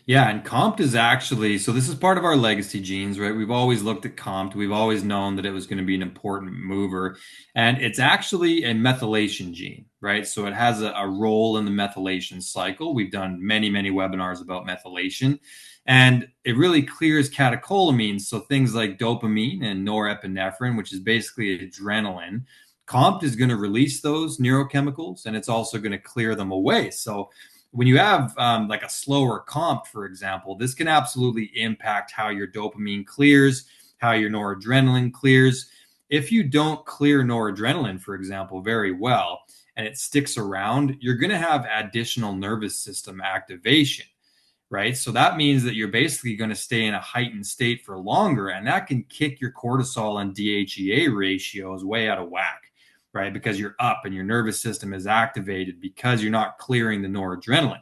Yeah, and COMT is actually, so this is part of our legacy genes, right? We've always looked at COMT. We've always known that it was going to be an important mover. And it's actually a methylation gene, right? So it has a role in the methylation cycle. We've done many, many webinars about methylation. And it really clears catecholamines. So things like dopamine and norepinephrine, which is basically adrenaline. COMT is going to release those neurochemicals, and it's also going to clear them away. So when you have like a slower comp, for example, this can absolutely impact how your dopamine clears, how your noradrenaline clears. If you don't clear noradrenaline, for example, very well, and it sticks around, you're going to have additional nervous system activation, right? So that means that you're basically going to stay in a heightened state for longer, and that can kick your cortisol and DHEA ratios way out of whack, right? Because you're up and your nervous system is activated because you're not clearing the noradrenaline.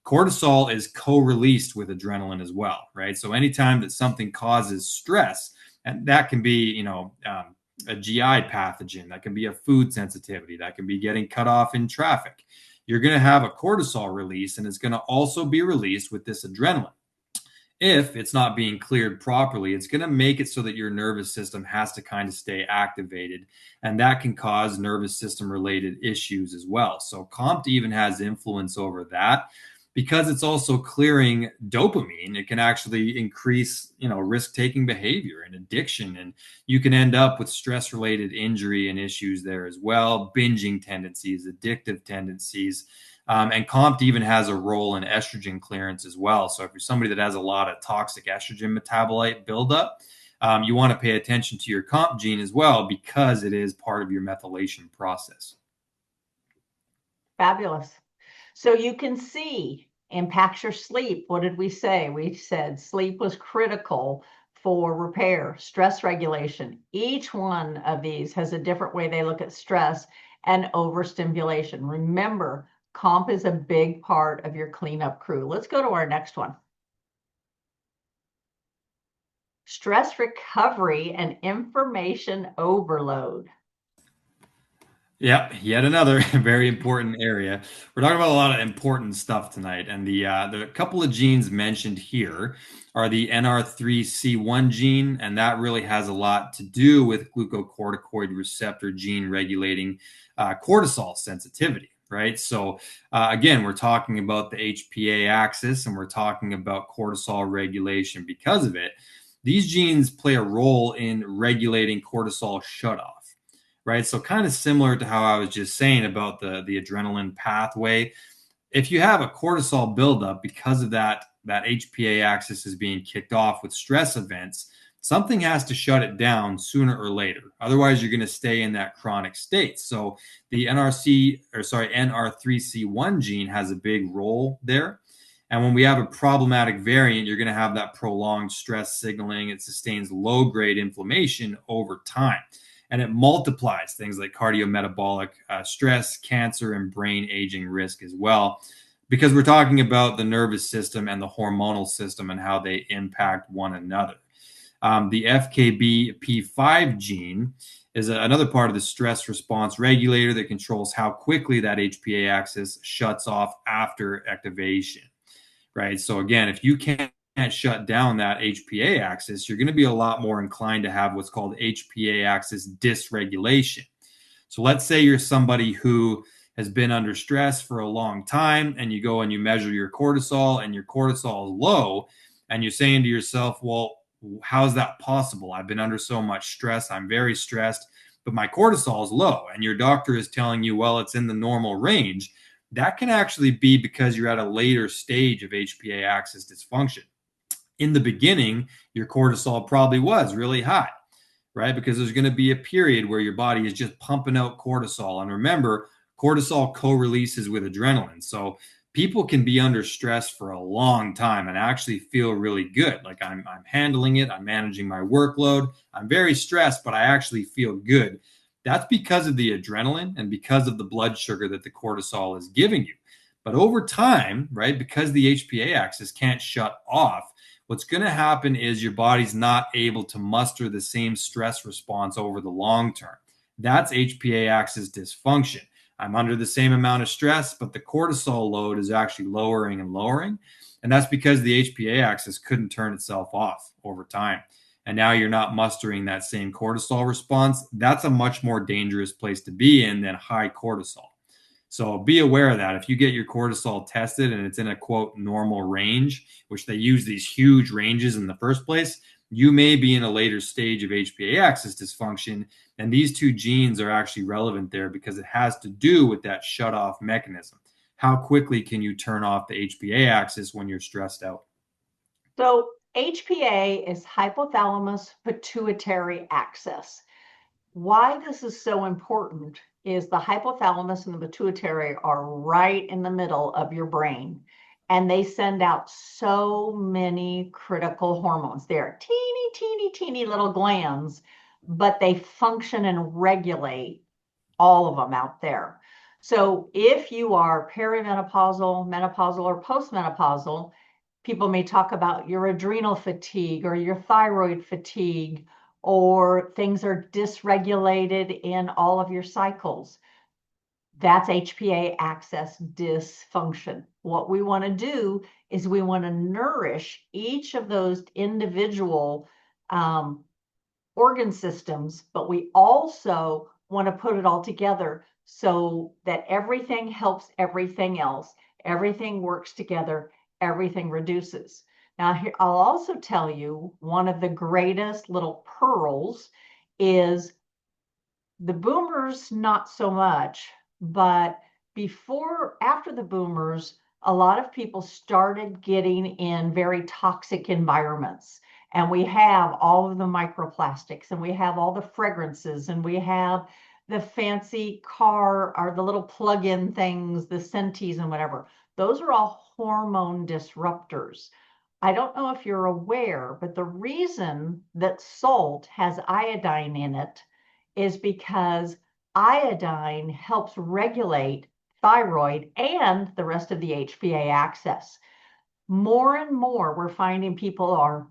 Cortisol is co-released with adrenaline as well, right? So anytime that something causes stress, and that can be, a GI pathogen, that can be a food sensitivity, that can be getting cut off in traffic, you're going to have a cortisol release, and it's going to also be released with this adrenaline. If it's not being cleared properly, it's going to make it so that your nervous system has to kind of stay activated, and that can cause nervous system related issues as well. So COMT even has influence over that because it's also clearing dopamine. It can actually increase, risk-taking behavior and addiction, and you can end up with stress-related injury and issues there as well, binging tendencies, addictive tendencies. And COMT even has a role in estrogen clearance as well. So if you're somebody that has a lot of toxic estrogen metabolite buildup, you want to pay attention to your COMT gene as well because it is part of your methylation process. Fabulous. So you can see impacts your sleep. What did we say? We said sleep was critical for repair, stress regulation. Each one of these has a different way they look at stress and overstimulation. Remember, comp is a big part of your cleanup crew. Let's go to our next one. Stress recovery and information overload. Yep, yet another very important area. We're talking about a lot of important stuff tonight, and the couple of genes mentioned here are the NR3C1 gene, and that really has a lot to do with glucocorticoid receptor gene regulating cortisol sensitivity, right? So again, we're talking about the HPA axis, and we're talking about cortisol regulation because of it. These genes play a role in regulating cortisol shutoff, right? So kind of similar to how I was just saying about the adrenaline pathway. If you have a cortisol buildup because of that HPA axis is being kicked off with stress events, something has to shut it down sooner or later. Otherwise, you're going to stay in that chronic state. So the NR3C1 gene has a big role there. And when we have a problematic variant, you're going to have that prolonged stress signaling. It sustains low grade inflammation over time, and it multiplies things like cardiometabolic stress, cancer, and brain aging risk as well, because we're talking about the nervous system and the hormonal system and how they impact one another. The FKBP5 gene is another part of the stress response regulator that controls how quickly that HPA axis shuts off after activation, right? So again, if you can't shut down that HPA axis, you're going to be a lot more inclined to have what's called HPA axis dysregulation. So let's say you're somebody who has been under stress for a long time, and you go and you measure your cortisol, and your cortisol is low, and you're saying to yourself, well, how's that possible? I've been under so much stress. I'm very stressed, but my cortisol is low. And your doctor is telling you, well, it's in the normal range. That can actually be because you're at a later stage of HPA axis dysfunction. In the beginning, your cortisol probably was really high, right? Because there's going to be a period where your body is just pumping out cortisol. And remember, cortisol co-releases with adrenaline. So people can be under stress for a long time and actually feel really good. Like I'm handling it, I'm managing my workload, I'm very stressed, but I actually feel good. That's because of the adrenaline and because of the blood sugar that the cortisol is giving you. But over time, right, because the HPA axis can't shut off, what's going to happen is your body's not able to muster the same stress response over the long term. That's HPA axis dysfunction. I'm under the same amount of stress, but the cortisol load is actually lowering and lowering. And that's because the HPA axis couldn't turn itself off over time. And now you're not mustering that same cortisol response. That's a much more dangerous place to be in than high cortisol. So be aware of that. If you get your cortisol tested and it's in a quote normal range, which they use these huge ranges in the first place, you may be in a later stage of HPA axis dysfunction. And these two genes are actually relevant there because it has to do with that shut off mechanism. How quickly can you turn off the HPA axis when you're stressed out? So HPA is hypothalamus pituitary axis. Why this is so important is the hypothalamus and the pituitary are right in the middle of your brain, and they send out so many critical hormones. They're teeny, teeny, teeny little glands, but they function and regulate all of them out there. So if you are perimenopausal, menopausal, or postmenopausal, people may talk about your adrenal fatigue or your thyroid fatigue, or things are dysregulated in all of your cycles. That's HPA axis dysfunction. What we want to do is we want to nourish each of those individual organ systems, but we also want to put it all together so that everything helps everything else. Everything works together, everything reduces. Now, here, I'll also tell you one of the greatest little pearls is the boomers, not so much, but after the boomers, a lot of people started getting in very toxic environments. And we have all of the microplastics, and we have all the fragrances, and we have the fancy car or the little plug-in things, the Sentis and whatever. Those are all hormone disruptors. I don't know if you're aware, but the reason that salt has iodine in it is because iodine helps regulate thyroid and the rest of the HPA axis. More and more, we're finding people are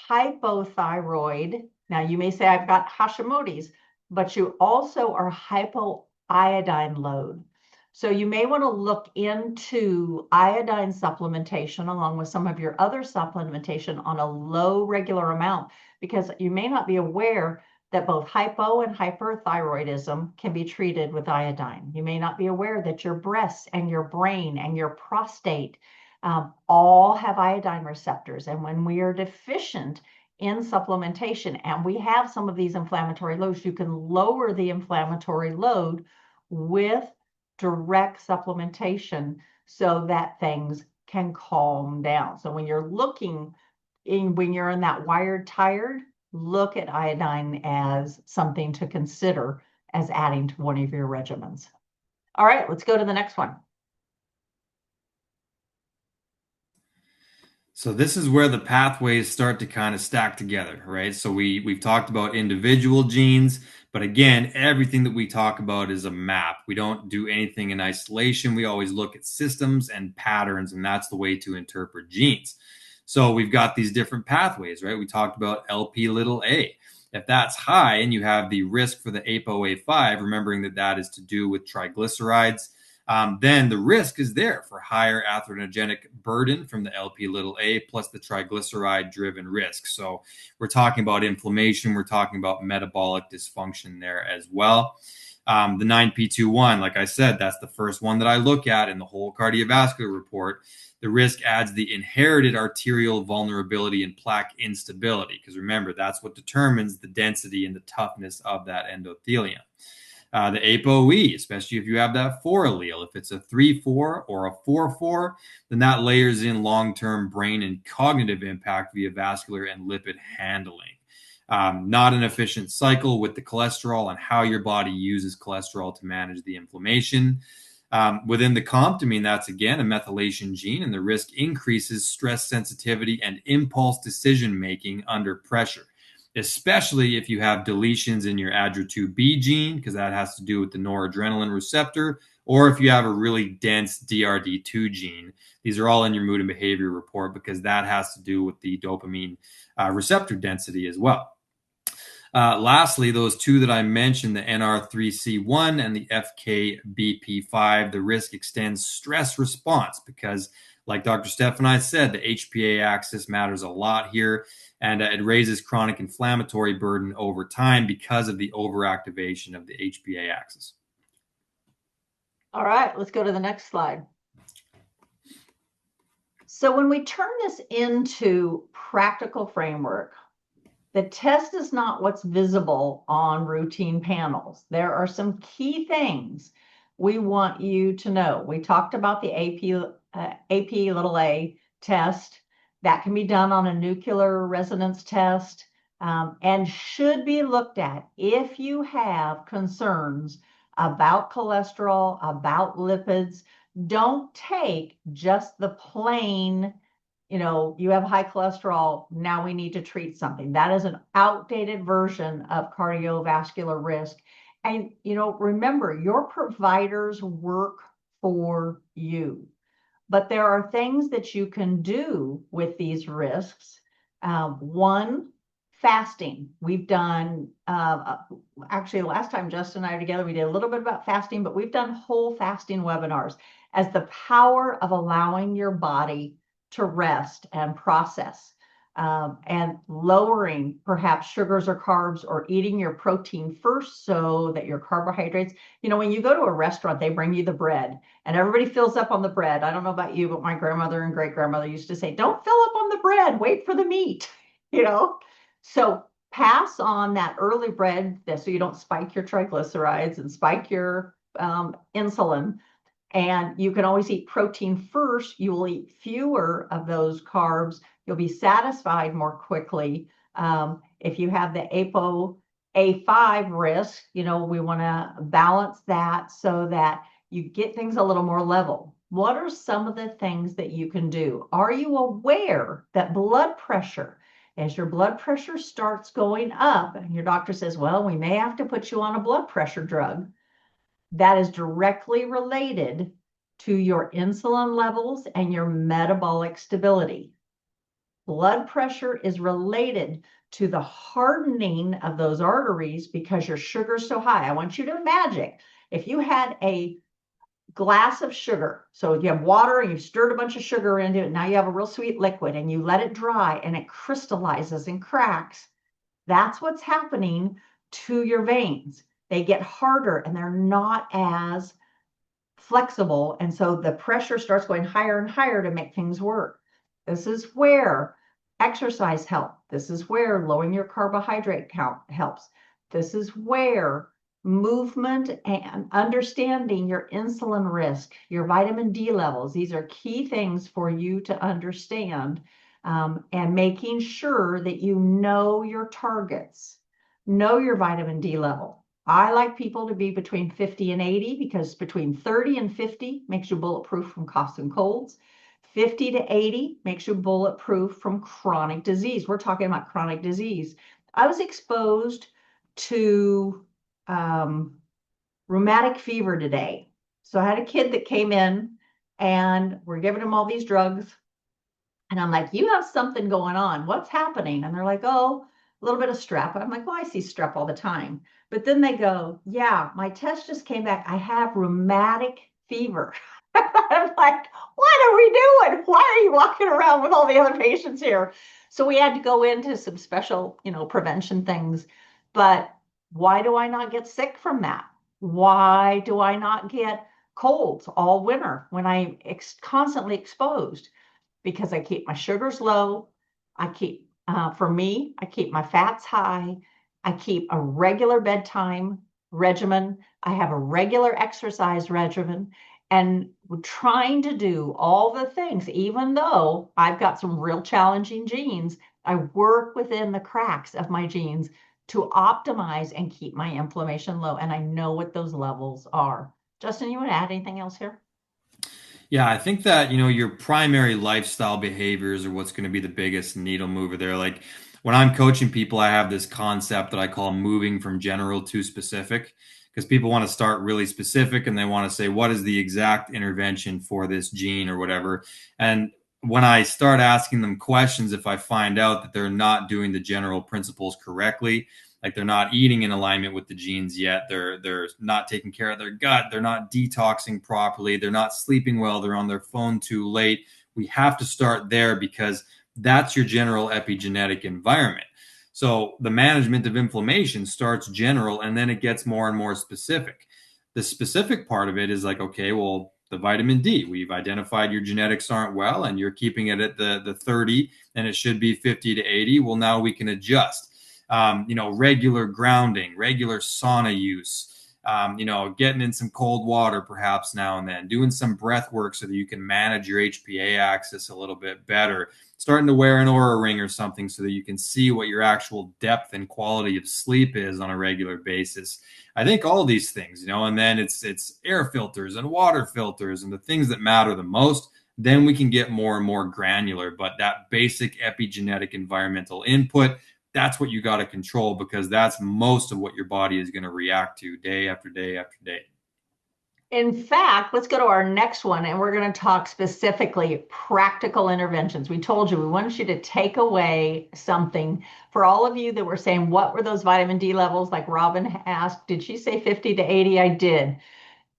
hypothyroid. Now, you may say, I've got Hashimoto's, but you also are hypoallergenic iodine load. So you may want to look into iodine supplementation along with some of your other supplementation on a low regular amount, because you may not be aware that both hypo and hyperthyroidism can be treated with iodine. You may not be aware that your breasts and your brain and your prostate all have iodine receptors. And when we are deficient in supplementation and we have some of these inflammatory loads, you can lower the inflammatory load with direct supplementation so that things can calm down. So when you're when you're in that wired tired, look at iodine as something to consider as adding to one of your regimens. All right, let's go to the next one. So this is where the pathways start to kind of stack together, right? So we've talked about individual genes, but again, everything that we talk about is a map. We don't do anything in isolation. We always look at systems and patterns, and that's the way to interpret genes. So we've got these different pathways, right? We talked about LP little a. If that's high and you have the risk for the ApoA5, remembering that that is to do with triglycerides, then the risk is there for higher atherogenic burden from the LP little a plus the triglyceride driven risk. So we're talking about inflammation. We're talking about metabolic dysfunction there as well. The 9p21, like I said, that's the first one that I look at in the whole cardiovascular report. The risk adds the inherited arterial vulnerability and plaque instability, because remember, that's what determines the density and the toughness of that endothelium. The ApoE, especially if you have that 4 allele. If it's a 3-4 or a 4-4, then that layers in long-term brain and cognitive impact via vascular and lipid handling. Not an efficient cycle with the cholesterol and how your body uses cholesterol to manage the inflammation. Within the comptamine, that's again a methylation gene, and the risk increases stress sensitivity and impulse decision making under pressure, especially if you have deletions in your ADRA2B gene, because that has to do with the noradrenaline receptor, or if you have a really dense DRD2 gene. These are all in your mood and behavior report because that has to do with the dopamine receptor density as well. Lastly, those two that I mentioned, the NR3C1 and the FKBP5, the risk extends stress response because, like Dr. Steph and I said, the HPA axis matters a lot here, and it raises chronic inflammatory burden over time because of the overactivation of the HPA axis. All right, let's go to the next slide. So when we turn this into practical framework, the test is not what's visible on routine panels. There are some key things we want you to know. We talked about the AP little a test that can be done on a nuclear resonance test and should be looked at if you have concerns about cholesterol, about lipids. Don't take just the plain, you have high cholesterol, now we need to treat something. That is an outdated version of cardiovascular risk. And, remember, your providers work for you. But there are things that you can do with these risks. One, fasting. We've done, actually, last time Justin and I were together, we did a little bit about fasting, but we've done whole fasting webinars as the power of allowing your body to rest and process, and lowering perhaps sugars or carbs, or eating your protein first so that your carbohydrates, when you go to a restaurant, they bring you the bread and everybody fills up on the bread. I don't know about you, but my grandmother and great grandmother used to say, don't fill up on the bread, wait for the meat, So pass on that early bread so you don't spike your triglycerides and spike your insulin. And you can always eat protein first. You will eat fewer of those carbs. You'll be satisfied more quickly. If you have the ApoA5 risk, we want to balance that so that you get things a little more level. What are some of the things that you can do? Are you aware that blood pressure, as your blood pressure starts going up, and your doctor says, well, we may have to put you on a blood pressure drug, that is directly related to your insulin levels and your metabolic stability. Blood pressure is related to the hardening of those arteries because your sugar's so high. I want you to If you had a glass of sugar, so you have water and you've stirred a bunch of sugar into it, now you have a real sweet liquid and you let it dry and it crystallizes and cracks, that's what's happening to your veins. They get harder and they're not as flexible. And so the pressure starts going higher and higher to make things work. This is where exercise helps. This is where lowering your carbohydrate count helps. This is where movement and understanding your insulin risk, your vitamin D levels, these are key things for you to understand, and making sure that you know your targets, know your vitamin D level. I like people to be between 50 and 80 because between 30 and 50 makes you bulletproof from coughs and colds. 50 to 80 makes you bulletproof from chronic disease. We're talking about chronic disease. I was exposed to rheumatic fever today. So I had a kid that came in and we're giving him all these drugs. And I'm like, you have something going on. What's happening? And they're like, oh, a little bit of strep. I'm like, well, I see strep all the time. But then they go, yeah, my test just came back. I have rheumatic fever. I'm like, what are we doing? Why are you walking around with all the other patients here? So we had to go into some special, prevention things. But why do I not get sick from that? Why do I not get colds all winter when I'm constantly exposed? Because I keep my sugars low. For me, I keep my fats high. I keep a regular bedtime regimen. I have a regular exercise regimen. And we're trying to do all the things, even though I've got some real challenging genes, I work within the cracks of my genes to optimize and keep my inflammation low. And I know what those levels are. Justin, you want to add anything else here? Yeah, I think that, your primary lifestyle behaviors are what's going to be the biggest needle mover there. Like when I'm coaching people, I have this concept that I call moving from general to specific because people want to start really specific and they want to say, what is the exact intervention for this gene or whatever? And when I start asking them questions, if I find out that they're not doing the general principles correctly, like they're not eating in alignment with the genes yet, they're not taking care of their gut, they're not detoxing properly, they're not sleeping well, they're on their phone too late. We have to start there because that's your general epigenetic environment. So the management of inflammation starts general and then it gets more and more specific. The specific part of it is like, okay, well, the vitamin D, we've identified your genetics aren't well and you're keeping it at the 30 and it should be 50 to 80. Well, now we can adjust. Regular grounding, regular sauna use, getting in some cold water perhaps now and then, doing some breath work so that you can manage your HPA axis a little bit better, starting to wear an Oura ring or something so that you can see what your actual depth and quality of sleep is on a regular basis. I think all these things, and then it's air filters and water filters and the things that matter the most. Then we can get more and more granular, but that basic epigenetic environmental input, that's what you got to control because that's most of what your body is going to react to day after day after day. In fact, let's go to our next one, and we're going to talk specifically practical interventions. We told you we wanted you to take away something. For all of you that were saying, what were those vitamin D levels? Like Robin asked, did she say 50 to 80? I did.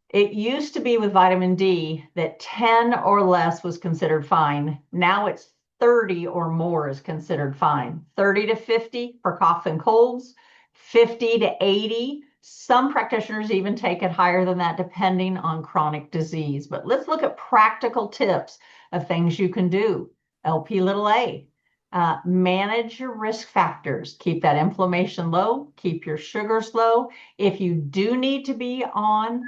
It used to be with vitamin D that 10 or less was considered fine. Now it's 30 or more is considered fine. 30 to 50 for cough and colds, 50 to 80. Some practitioners even take it higher than that, depending on chronic disease. But let's look at practical tips of things you can do. LP little a. Manage your risk factors. Keep that inflammation low. Keep your sugars low. If you do need to be on,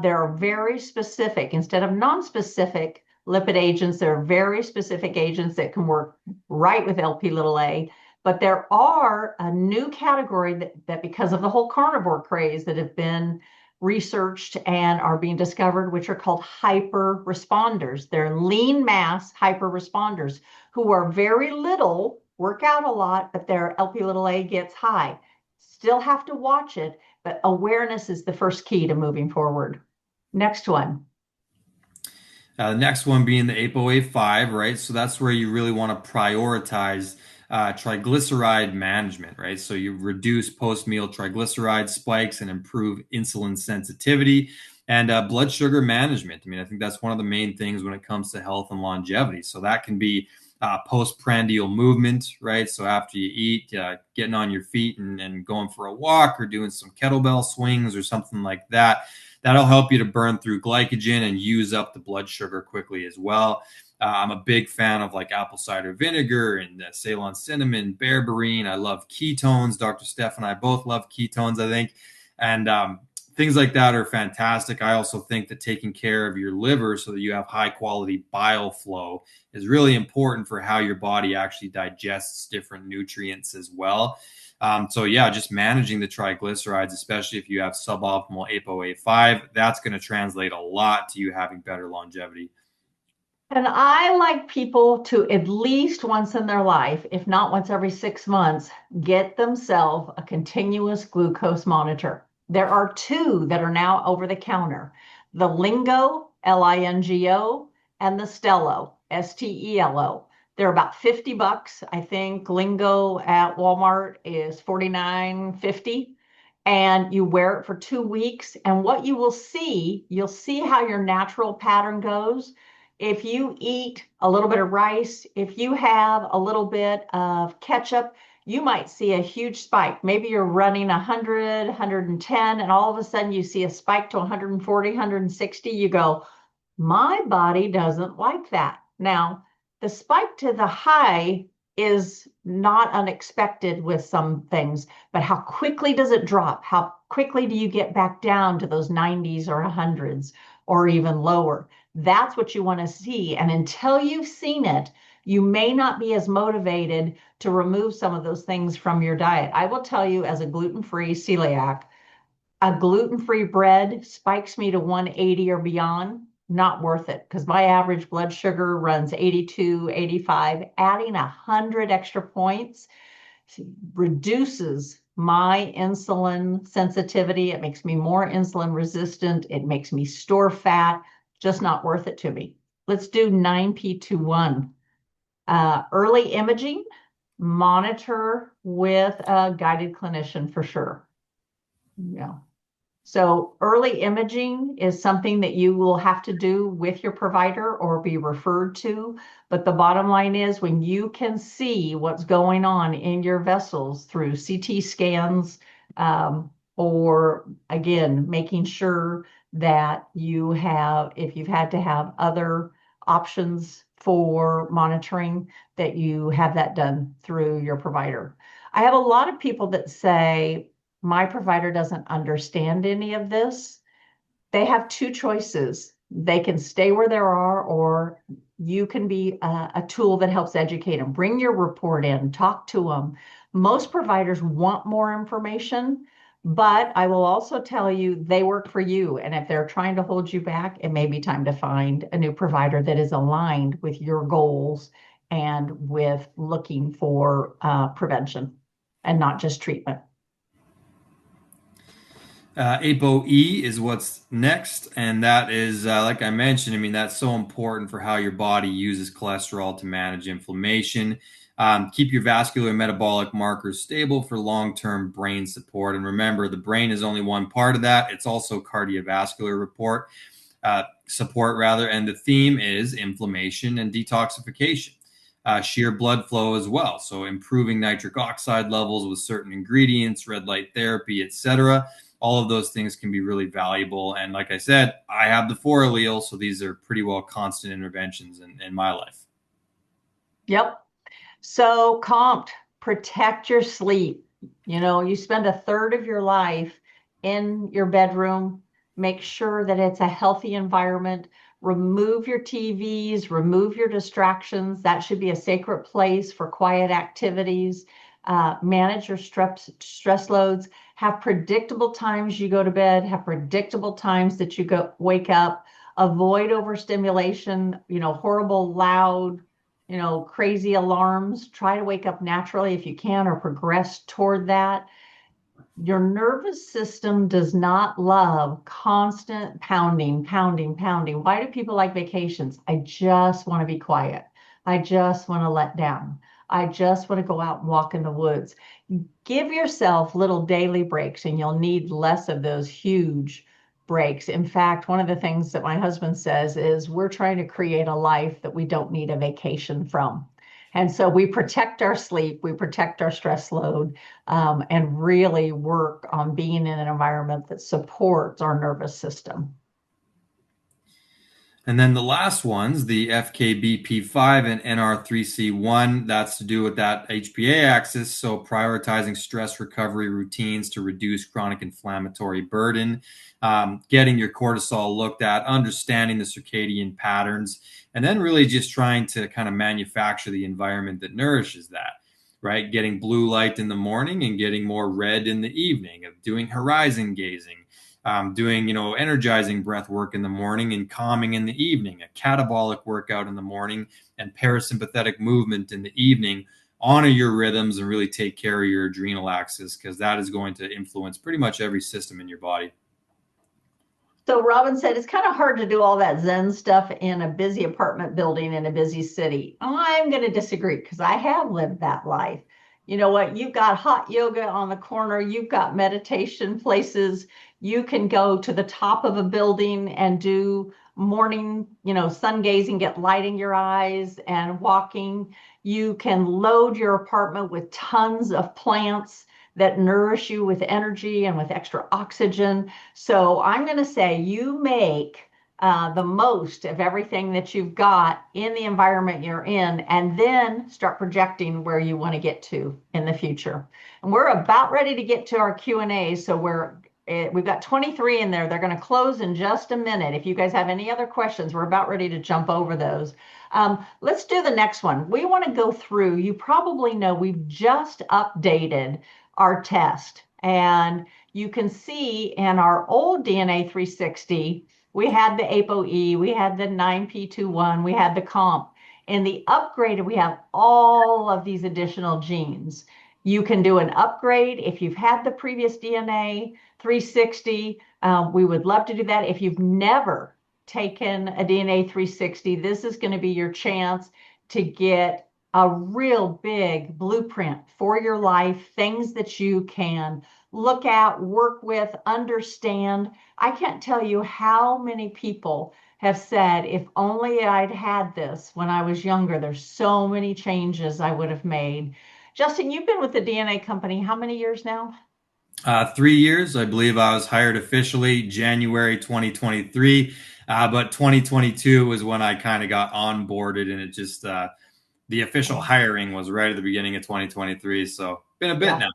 there are very specific, instead of non-specific lipid agents, there are very specific agents that can work right with LP little a. But there are a new category that because of the whole carnivore craze that have been researched and are being discovered, which are called hyper responders. They're lean mass hyper responders who are very little, work out a lot, but their LP little a gets high. Still have to watch it, but awareness is the first key to moving forward. Next one. The next one being the ApoA5, right? So that's where you really want to prioritize triglyceride management, right? So you reduce post-meal triglyceride spikes and improve insulin sensitivity and blood sugar management. I mean, I think that's one of the main things when it comes to health and longevity. So that can be postprandial movement, right? So after you eat, getting on your feet and going for a walk or doing some kettlebell swings or something like that. That'll help you to burn through glycogen and use up the blood sugar quickly as well. I'm a big fan of like apple cider vinegar and Ceylon cinnamon, berberine. I love ketones. Dr. Steph and I both love ketones, I think. And things like that are fantastic. I also think that taking care of your liver so that you have high quality bile flow is really important for how your body actually digests different nutrients as well. So yeah, just managing the triglycerides, especially if you have suboptimal ApoA5, that's going to translate a lot to you having better longevity. And I like people to at least once in their life, if not once every 6 months, get themselves a continuous glucose monitor. There are two that are now over the counter, the Lingo, Lingo, and the Stelo, Stelo. They're about 50 bucks. I think Lingo at Walmart is 49.50, and you wear it for 2 weeks. And what you will see, you'll see how your natural pattern goes. If you eat a little bit of rice, if you have a little bit of ketchup, you might see a huge spike. Maybe you're running 100, 110, and all of a sudden you see a spike to 140, 160. You go, my body doesn't like that. Now, the spike to the high is not unexpected with some things, but how quickly does it drop? How quickly do you get back down to those 90s or 100s or even lower? That's what you want to see. And until you've seen it, you may not be as motivated to remove some of those things from your diet. I will tell you, as a gluten-free celiac, a gluten-free bread spikes me to 180 or beyond. Not worth it, because my average blood sugar runs 82, 85. Adding 100 extra points reduces my insulin sensitivity. It makes me more insulin resistant. It makes me store fat. Just not worth it to me. Let's do 9P21. Early imaging, monitor with a guided clinician for sure. Yeah. So early imaging is something that you will have to do with your provider or be referred to. But the bottom line is, when you can see what's going on in your vessels through CT scans, or again, making sure that you have, if you've had to have other options for monitoring, that you have that done through your provider. I have a lot of people that say, my provider doesn't understand any of this. They have two choices. They can stay where they are, or you can be a tool that helps educate them. Bring your report in, talk to them. Most providers want more information, but I will also tell you they work for you. And if they're trying to hold you back, it may be time to find a new provider that is aligned with your goals and with looking for prevention and not just treatment. ApoE is what's next, and that is, like I mentioned, I mean, that's so important for how your body uses cholesterol to manage inflammation. Keep your vascular and metabolic markers stable for long-term brain support. And remember, the brain is only one part of that. It's also cardiovascular support rather. And the theme is inflammation and detoxification. Shear blood flow as well. So improving nitric oxide levels with certain ingredients, red light therapy, etc. All of those things can be really valuable. And like I said, I have the 4 allele, so these are pretty well constant interventions in my life. Yep. So COMT, protect your sleep. You know, you spend a third of your life in your bedroom. Make sure that it's a healthy environment. Remove your TVs, remove your distractions. That should be a sacred place for quiet activities. Manage your stress loads. Have predictable times you go to bed. Have predictable times that you wake up. Avoid overstimulation, horrible, loud, crazy alarms. Try to wake up naturally if you can, or progress toward that. Your nervous system does not love constant pounding, pounding, pounding. Why do people like vacations? I just want to be quiet. I just want to let down. I just want to go out and walk in the woods. Give yourself little daily breaks, and you'll need less of those huge breaks. In fact, one of the things that my husband says is we're trying to create a life that we don't need a vacation from. And so we protect our sleep, we protect our stress load, and really work on being in an environment that supports our nervous system. And then the last ones, the FKBP5 and NR3C1, that's to do with that HPA axis. So prioritizing stress recovery routines to reduce chronic inflammatory burden, getting your cortisol looked at, understanding the circadian patterns, and then really just trying to kind of manufacture the environment that nourishes that, right? Getting blue light in the morning and getting more red in the evening, of doing horizon gazing, doing, energizing breath work in the morning and calming in the evening, a catabolic workout in the morning and parasympathetic movement in the evening. Honor your rhythms and really take care of your adrenal axis, because that is going to influence pretty much every system in your body. So Robin said it's kind of hard to do all that Zen stuff in a busy apartment building in a busy city. I'm going to disagree because I have lived that life. You know what? You've got hot yoga on the corner, you've got meditation places. You can go to the top of a building and do morning, sun gazing, get light in your eyes and walking. You can load your apartment with tons of plants that nourish you with energy and with extra oxygen. So I'm going to say you make the most of everything that you've got in the environment you're in, and then start projecting where you want to get to in the future. And we're about ready to get to our Q&A. So we've got 23 in there. They're going to close in just a minute. If you guys have any other questions, we're about ready to jump over those. Let's do the next one. We want to go through, you probably know we've just updated our test. And you can see in our old DNA 360, we had the ApoE, we had the 9p21, we had the comp. In the upgraded, we have all of these additional genes. You can do an upgrade if you've had the previous DNA 360. We would love to do that. If you've never taken a DNA 360, this is going to be your chance to get a real big blueprint for your life, things that you can look at, work with, understand. I can't tell you how many people have said, if only I'd had this when I was younger, there's so many changes I would have made. Justin, you've been with the DNA company how many years now? 3 years. I believe I was hired officially January 2023, but 2022 was when I kind of got onboarded, and it just the official hiring was right at the beginning of 2023. So been a bit now.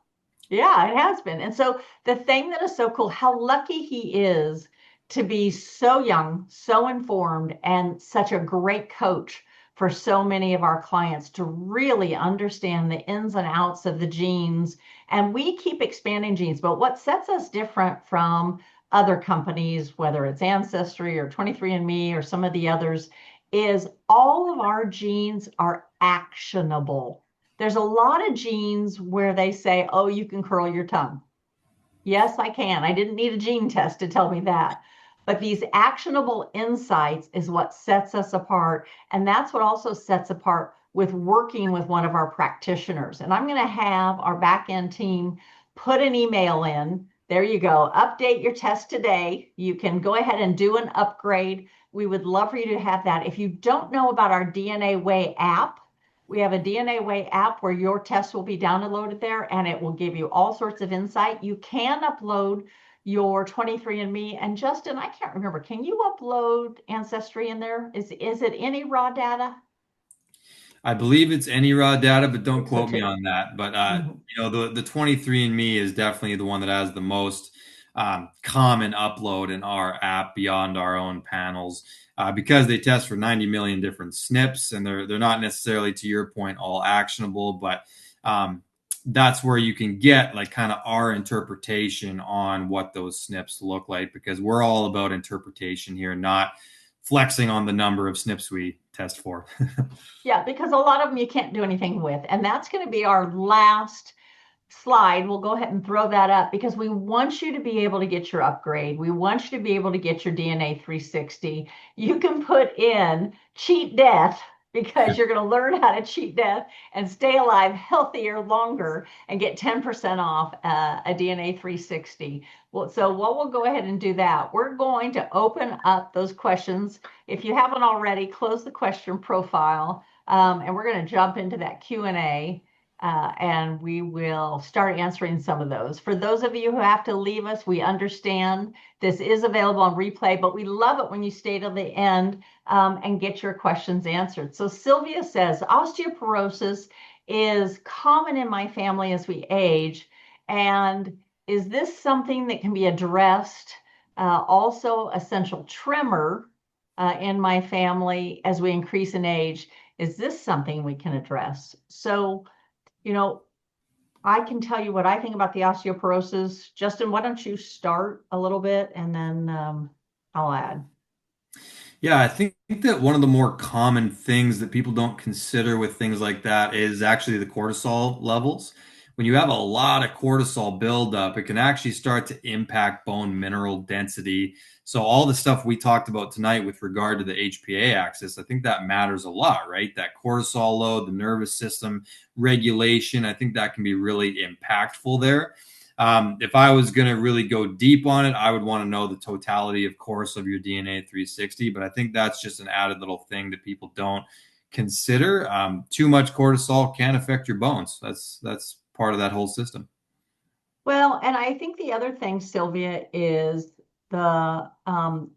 Yeah, it has been. And so the thing that is so cool, how lucky he is to be so young, so informed, and such a great coach for so many of our clients to really understand the ins and outs of the genes. And we keep expanding genes, but what sets us different from other companies, whether it's Ancestry or 23andMe or some of the others, is all of our genes are actionable. There's a lot of genes where they say, oh, you can curl your tongue. Yes, I can. I didn't need a gene test to tell me that. But these actionable insights is what sets us apart. And that's what also sets apart with working with one of our practitioners. And I'm going to have our back end team put an email in. There you go. Update your test today. You can go ahead and do an upgrade. We would love for you to have that. If you don't know about our DNA Way app, we have a DNA Way app where your test will be downloaded there, and it will give you all sorts of insight. You can upload your 23andMe. And Justin, I can't remember, can you upload Ancestry in there? Is it any raw data? I believe it's any raw data, but don't quote me on that. But the 23andMe is definitely the one that has the most common upload in our app beyond our own panels, because they test for 90 million different SNPs, and they're not necessarily, to your point, all actionable, but that's where you can get like kind of our interpretation on what those SNPs look like, because we're all about interpretation here, not flexing on the number of SNPs we test for. Yeah, because a lot of them you can't do anything with. And that's going to be our last slide. We'll go ahead and throw that up because we want you to be able to get your upgrade. We want you to be able to get your DNA 360. You can put in cheat death because you're going to learn how to cheat death and stay alive healthier longer and get 10% off a DNA 360. Well, so what we'll go ahead and do that. We're going to open up those questions. If you haven't already, close the question profile, and we're going to jump into that Q&A. And we will start answering some of those. For those of you who have to leave us, we understand this is available on replay, but we love it when you stay till the end and get your questions answered. So Sylvia says, osteoporosis is common in my family as we age. And is this something that can be addressed? Also, essential tremor in my family as we increase in age. Is this something we can address? So, I can tell you what I think about the osteoporosis. Justin, why don't you start a little bit and then I'll add. Yeah, I think that one of the more common things that people don't consider with things like that is actually the cortisol levels. When you have a lot of cortisol buildup, it can actually start to impact bone mineral density. So all the stuff we talked about tonight with regard to the HPA axis, I think that matters a lot, right? That cortisol load, the nervous system regulation, I think that can be really impactful there. If I was going to really go deep on it, I would want to know the totality, of course, of your DNA 360. But I think that's just an added little thing that people don't consider. Too much cortisol can affect your bones. That's part of that whole system. Well, and I think the other thing, Sylvia, is the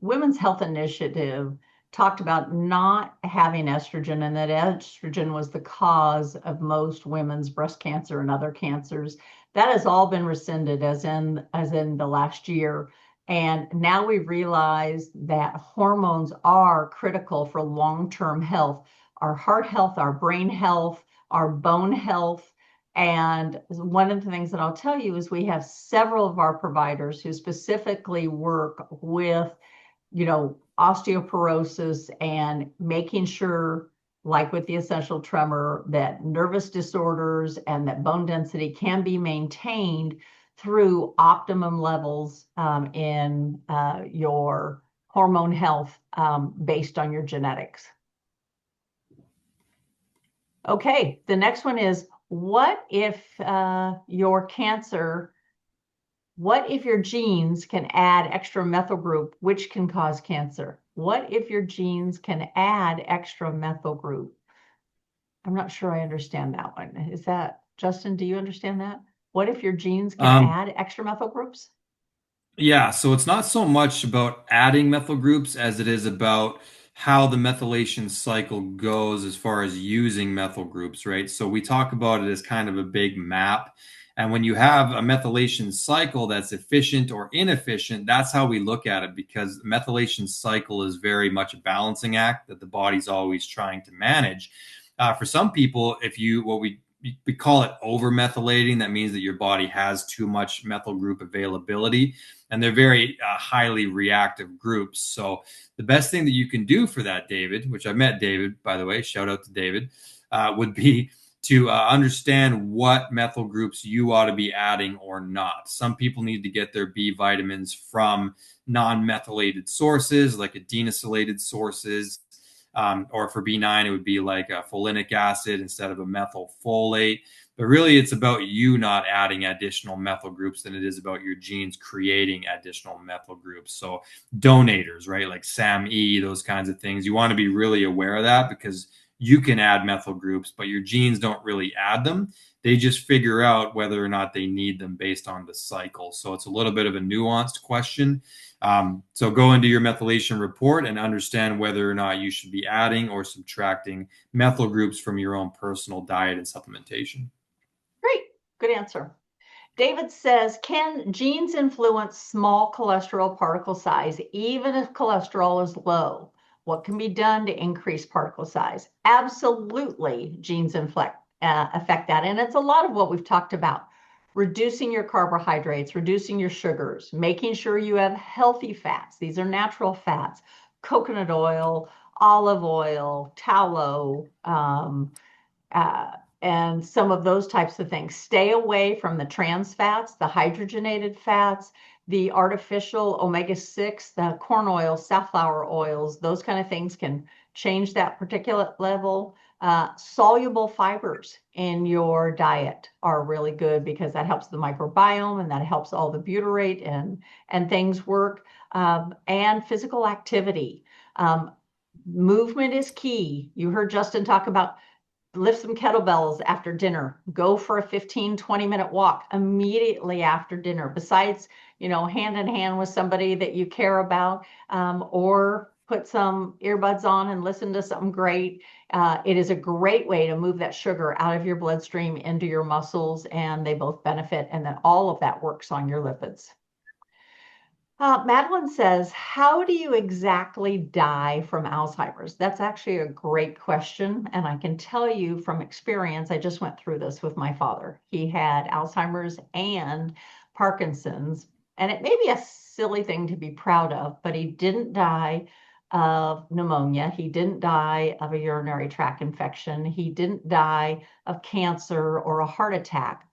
Women's Health Initiative talked about not having estrogen and that estrogen was the cause of most women's breast cancer and other cancers. That has all been rescinded as in the last year. And now we realize that hormones are critical for long-term health, our heart health, our brain health, our bone health. And one of the things that I'll tell you is we have several of our providers who specifically work with, osteoporosis and making sure, like with the essential tremor, that nervous disorders and that bone density can be maintained through optimum levels in your hormone health based on your genetics. Okay, the next one is, what if your genes can add extra methyl group, which can cause cancer? What if your genes can add extra methyl group? I'm not sure I understand that one. Is that, Justin, do you understand that? What if your genes can add extra methyl groups? Yeah, so it's not so much about adding methyl groups as it is about how the methylation cycle goes as far as using methyl groups, right? So we talk about it as kind of a big map. And when you have a methylation cycle that's efficient or inefficient, that's how we look at it, because the methylation cycle is very much a balancing act that the body's always trying to manage. For some people, what we call it over methylating, that means that your body has too much methyl group availability, and they're very highly reactive groups. So the best thing that you can do for that, David, which I met David, by the way, shout out to David, would be to understand what methyl groups you ought to be adding or not. Some people need to get their B vitamins from non-methylated sources, like adenosylated sources. Or for B9, it would be like a folinic acid instead of a methylfolate. But really, it's about you not adding additional methyl groups than it is about your genes creating additional methyl groups. So donators, right, like SAMe, those kinds of things, you want to be really aware of that, because you can add methyl groups, but your genes don't really add them. They just figure out whether or not they need them based on the cycle. So it's a little bit of a nuanced question. So go into your methylation report and understand whether or not you should be adding or subtracting methyl groups from your own personal diet and supplementation. Great, good answer. David says, can genes influence small cholesterol particle size even if cholesterol is low? What can be done to increase particle size? Absolutely, genes affect that. And it's a lot of what we've talked about. Reducing your carbohydrates, reducing your sugars, making sure you have healthy fats. These are natural fats, coconut oil, olive oil, tallow, and some of those types of things. Stay away from the trans fats, the hydrogenated fats, the artificial omega-6, the corn oil, safflower oils. Those kind of things can change that particulate level. Soluble fibers in your diet are really good because that helps the microbiome and that helps all the butyrate and things work. And physical activity. Movement is key. You heard Justin talk about lift some kettlebells after dinner, go for a 15-20 minute walk immediately after dinner, besides, hand in hand with somebody that you care about, or put some earbuds on and listen to something great. It is a great way to move that sugar out of your bloodstream into your muscles, and they both benefit, and then all of that works on your lipids. Madeline says, how do you exactly die from Alzheimer's? That's actually a great question. And I can tell you from experience, I just went through this with my father. He had Alzheimer's and Parkinson's. And it may be a silly thing to be proud of, but he didn't die of pneumonia. He didn't die of a urinary tract infection. He didn't die of cancer or a heart attack.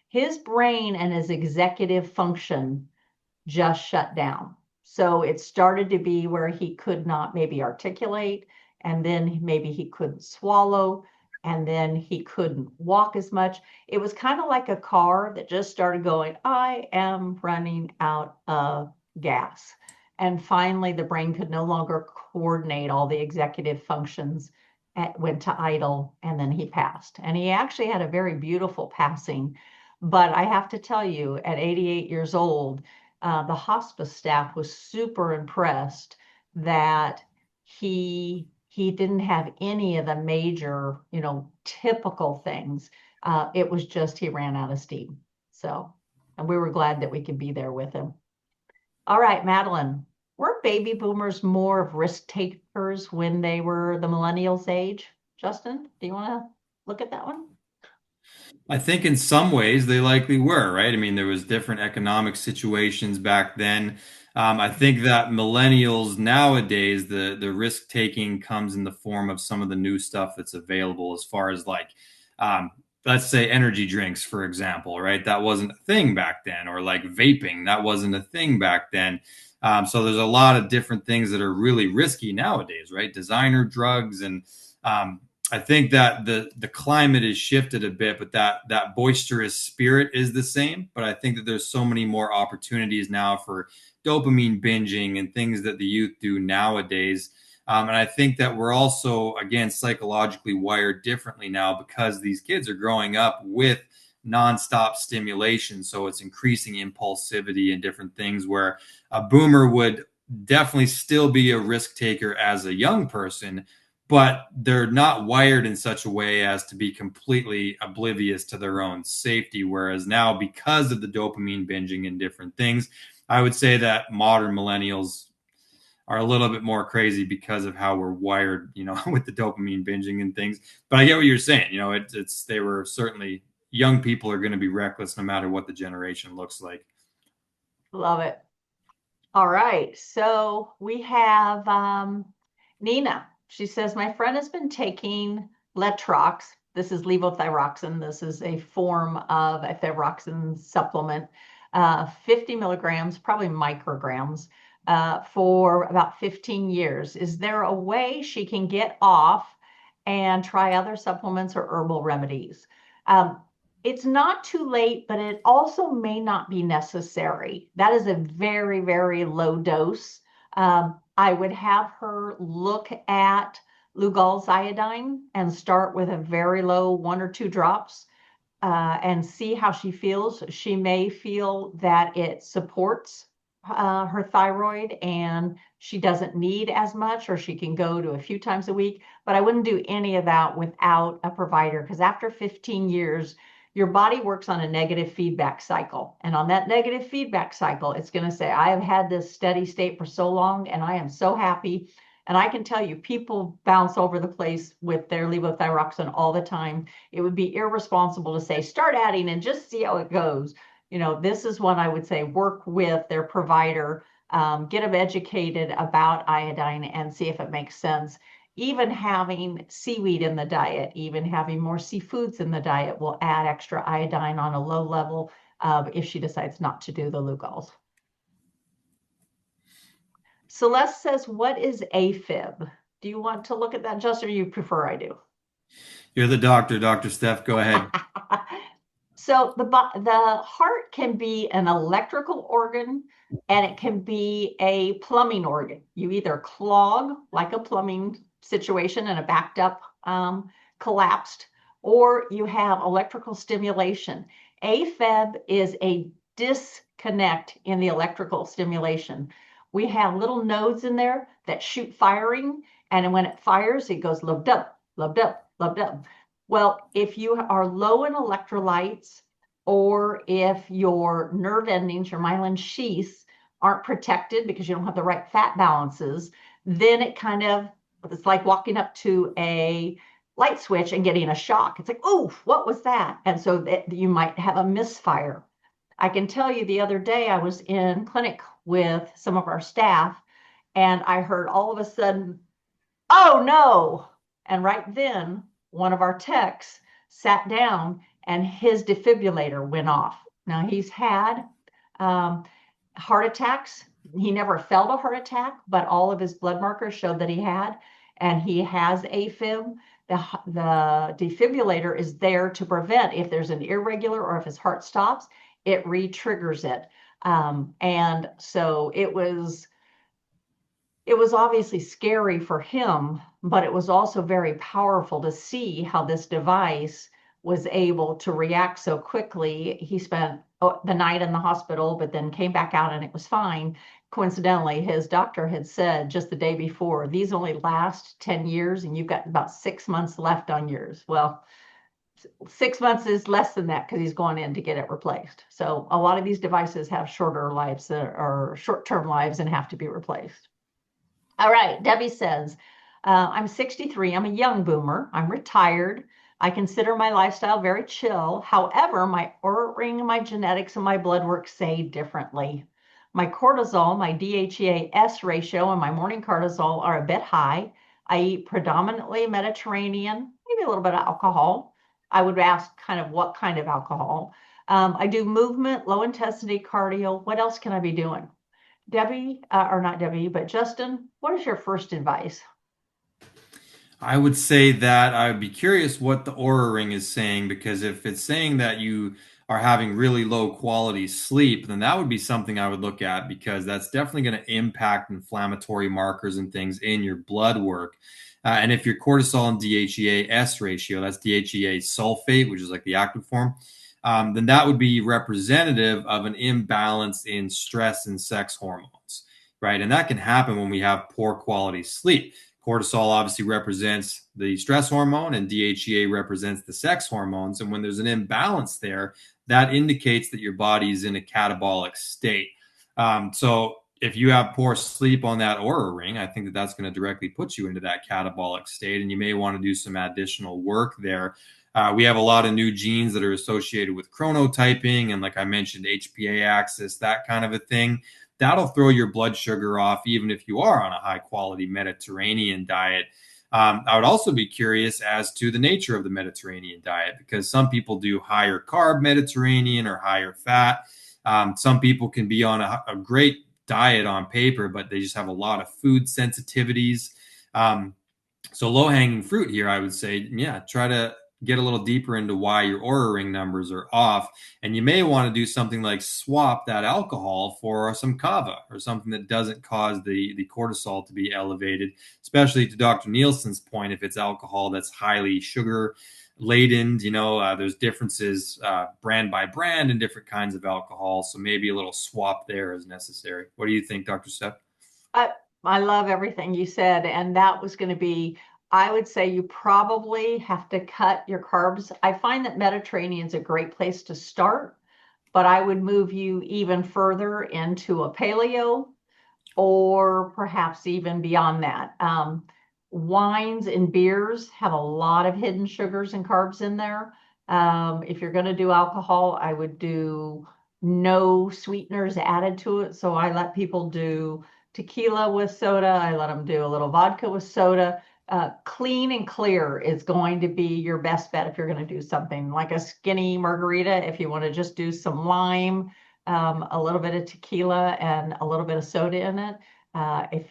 His brain and his executive function just shut down. So it started to be where he could not maybe articulate, and then maybe he couldn't swallow, and then he couldn't walk as much. It was kind of like a car that just started going, I am running out of gas. And finally, the brain could no longer coordinate all the executive functions, went to idle, and then he passed. And he actually had a very beautiful passing. But I have to tell you, at 88 years old, the hospice staff was super impressed that he didn't have any of the major, typical things. It was just he ran out of steam. So, and we were glad that we could be there with him. All right, Madeline, were baby boomers more of risk takers when they were the millennials' age? Justin, do you want to look at that one? I think in some ways they likely were, right? I mean, there was different economic situations back then. I think that millennials nowadays, the risk taking comes in the form of some of the new stuff that's available, as far as like, let's say energy drinks, for example, right? That wasn't a thing back then, or like vaping, that wasn't a thing back then. So there's a lot of different things that are really risky nowadays, right? Designer drugs and I think that the climate has shifted a bit, but that boisterous spirit is the same. But I think that there's so many more opportunities now for dopamine binging and things that the youth do nowadays. And I think that we're also, again, psychologically wired differently now because these kids are growing up with nonstop stimulation. So it's increasing impulsivity and different things where a boomer would definitely still be a risk taker as a young person, but they're not wired in such a way as to be completely oblivious to their own safety. Whereas now, because of the dopamine binging and different things, I would say that modern millennials are a little bit more crazy because of how we're wired, with the dopamine binging and things. But I get what you're saying. It's they were certainly, young people are going to be reckless no matter what the generation looks like. Love it. All right. So we have Nina. She says, my friend has been taking Letrox. This is levothyroxine. This is a form of a thyroxine supplement, 50 milligrams, probably micrograms, for about 15 years. Is there a way she can get off and try other supplements or herbal remedies? It's not too late, but it also may not be necessary. That is a very, very low dose. I would have her look at Lugol's iodine and start with a very low 1 or 2 drops, and see how she feels. She may feel that it supports her thyroid and she doesn't need as much, or she can go to a few times a week. But I wouldn't do any of that without a provider, because after 15 years, your body works on a negative feedback cycle. And on that negative feedback cycle, it's going to say, I have had this steady state for so long and I am so happy. And I can tell you, people bounce over the place with their levothyroxine all the time. It would be irresponsible to say, start adding and just see how it goes. This is one I would say work with their provider, get them educated about iodine and see if it makes sense. Even having seaweed in the diet, even having more seafoods in the diet will add extra iodine on a low level, if she decides not to do the Lugol's. Celeste says, what is AFib? Do you want to look at that, Justin, or you prefer I do? You're the doctor, Dr. Steph. Go ahead. So the heart can be an electrical organ and it can be a plumbing organ. You either clog like a plumbing situation and a backed up collapsed, or you have electrical stimulation. AFib is a disconnect in the electrical stimulation. We have little nodes in there that shoot firing, and when it fires, it goes loved up, loved up, loved up. Well, if you are low in electrolytes, or if your nerve endings, your myelin sheaths, aren't protected because you don't have the right fat balances, then it's like walking up to a light switch and getting a shock. It's like, oh, what was that? And so that you might have a misfire. I can tell you the other day I was in clinic with some of our staff, and I heard all of a sudden, oh no. And right then, one of our techs sat down and his defibrillator went off. Now, he's had um, heart attacks. He never felt a heart attack, but all of his blood markers showed that he had, and he has AFib. The defibrillator is there to prevent if there's an irregular or if his heart stops, it re-triggers it. And so it was obviously scary for him, but it was also very powerful to see how this device was able to react so quickly. He spent the night in the hospital, but then came back out and it was fine. Coincidentally, his doctor had said just the day before, these only last 10 years and you've got about 6 months left on yours. Well, 6 months is less than that because he's going in to get it replaced. So a lot of these devices have shorter lives or short-term lives and have to be replaced. All right, Debbie says, I'm 63. I'm a young boomer. I'm retired. I consider my lifestyle very chill. However, my Oura ring, my genetics, and my blood work say differently. My cortisol, my DHEA-S ratio, and my morning cortisol are a bit high. I eat predominantly Mediterranean, maybe a little bit of alcohol. I would ask kind of what kind of alcohol. I do movement, low intensity cardio. What else can I be doing? Debbie, or not Debbie, but Justin, what is your first advice? I would say that I would be curious what the Aura Ring is saying, because if it's saying that you are having really low quality sleep, then that would be something I would look at, because that's definitely going to impact inflammatory markers and things in your blood work. And if your cortisol and DHEA-S ratio, that's DHEA sulfate, which is like the active form, then that would be representative of an imbalance in stress and sex hormones, right? And that can happen when we have poor quality sleep. Cortisol obviously represents the stress hormone, and DHEA represents the sex hormones. And when there's an imbalance there, that indicates that your body is in a catabolic state. So if you have poor sleep on that Aura ring, I think that that's going to directly put you into that catabolic state, and you may want to do some additional work there. We have a lot of new genes that are associated with chronotyping, and like I mentioned, HPA axis, that kind of a thing. That'll throw your blood sugar off, even if you are on a high quality Mediterranean diet. I would also be curious as to the nature of the Mediterranean diet, because some people do higher carb Mediterranean or higher fat. Some people can be on a great diet on paper, but they just have a lot of food sensitivities. So low hanging fruit here, I would say, yeah, try to get a little deeper into why your Oura ring numbers are off. And you may want to do something like swap that alcohol for some kava or something that doesn't cause the cortisol to be elevated, especially to Dr. Nielsen's point, if it's alcohol that's highly sugar laden. There's differences brand by brand and different kinds of alcohol. So maybe a little swap there is necessary. What do you think, Dr. Steph? I, I love everything you said, and that was going to be, I would say you probably have to cut your carbs. I find that Mediterranean is a great place to start, but I would move you even further into a paleo or perhaps even beyond that. Wines and beers have a lot of hidden sugars and carbs in there. If you're going to do alcohol, I would do no sweeteners added to it. So I let people do tequila with soda. I let them do a little vodka with soda. Clean and clear is going to be your best bet if you're going to do something like a skinny margarita. If you want to just do some lime, a little bit of tequila and a little bit of soda in it. If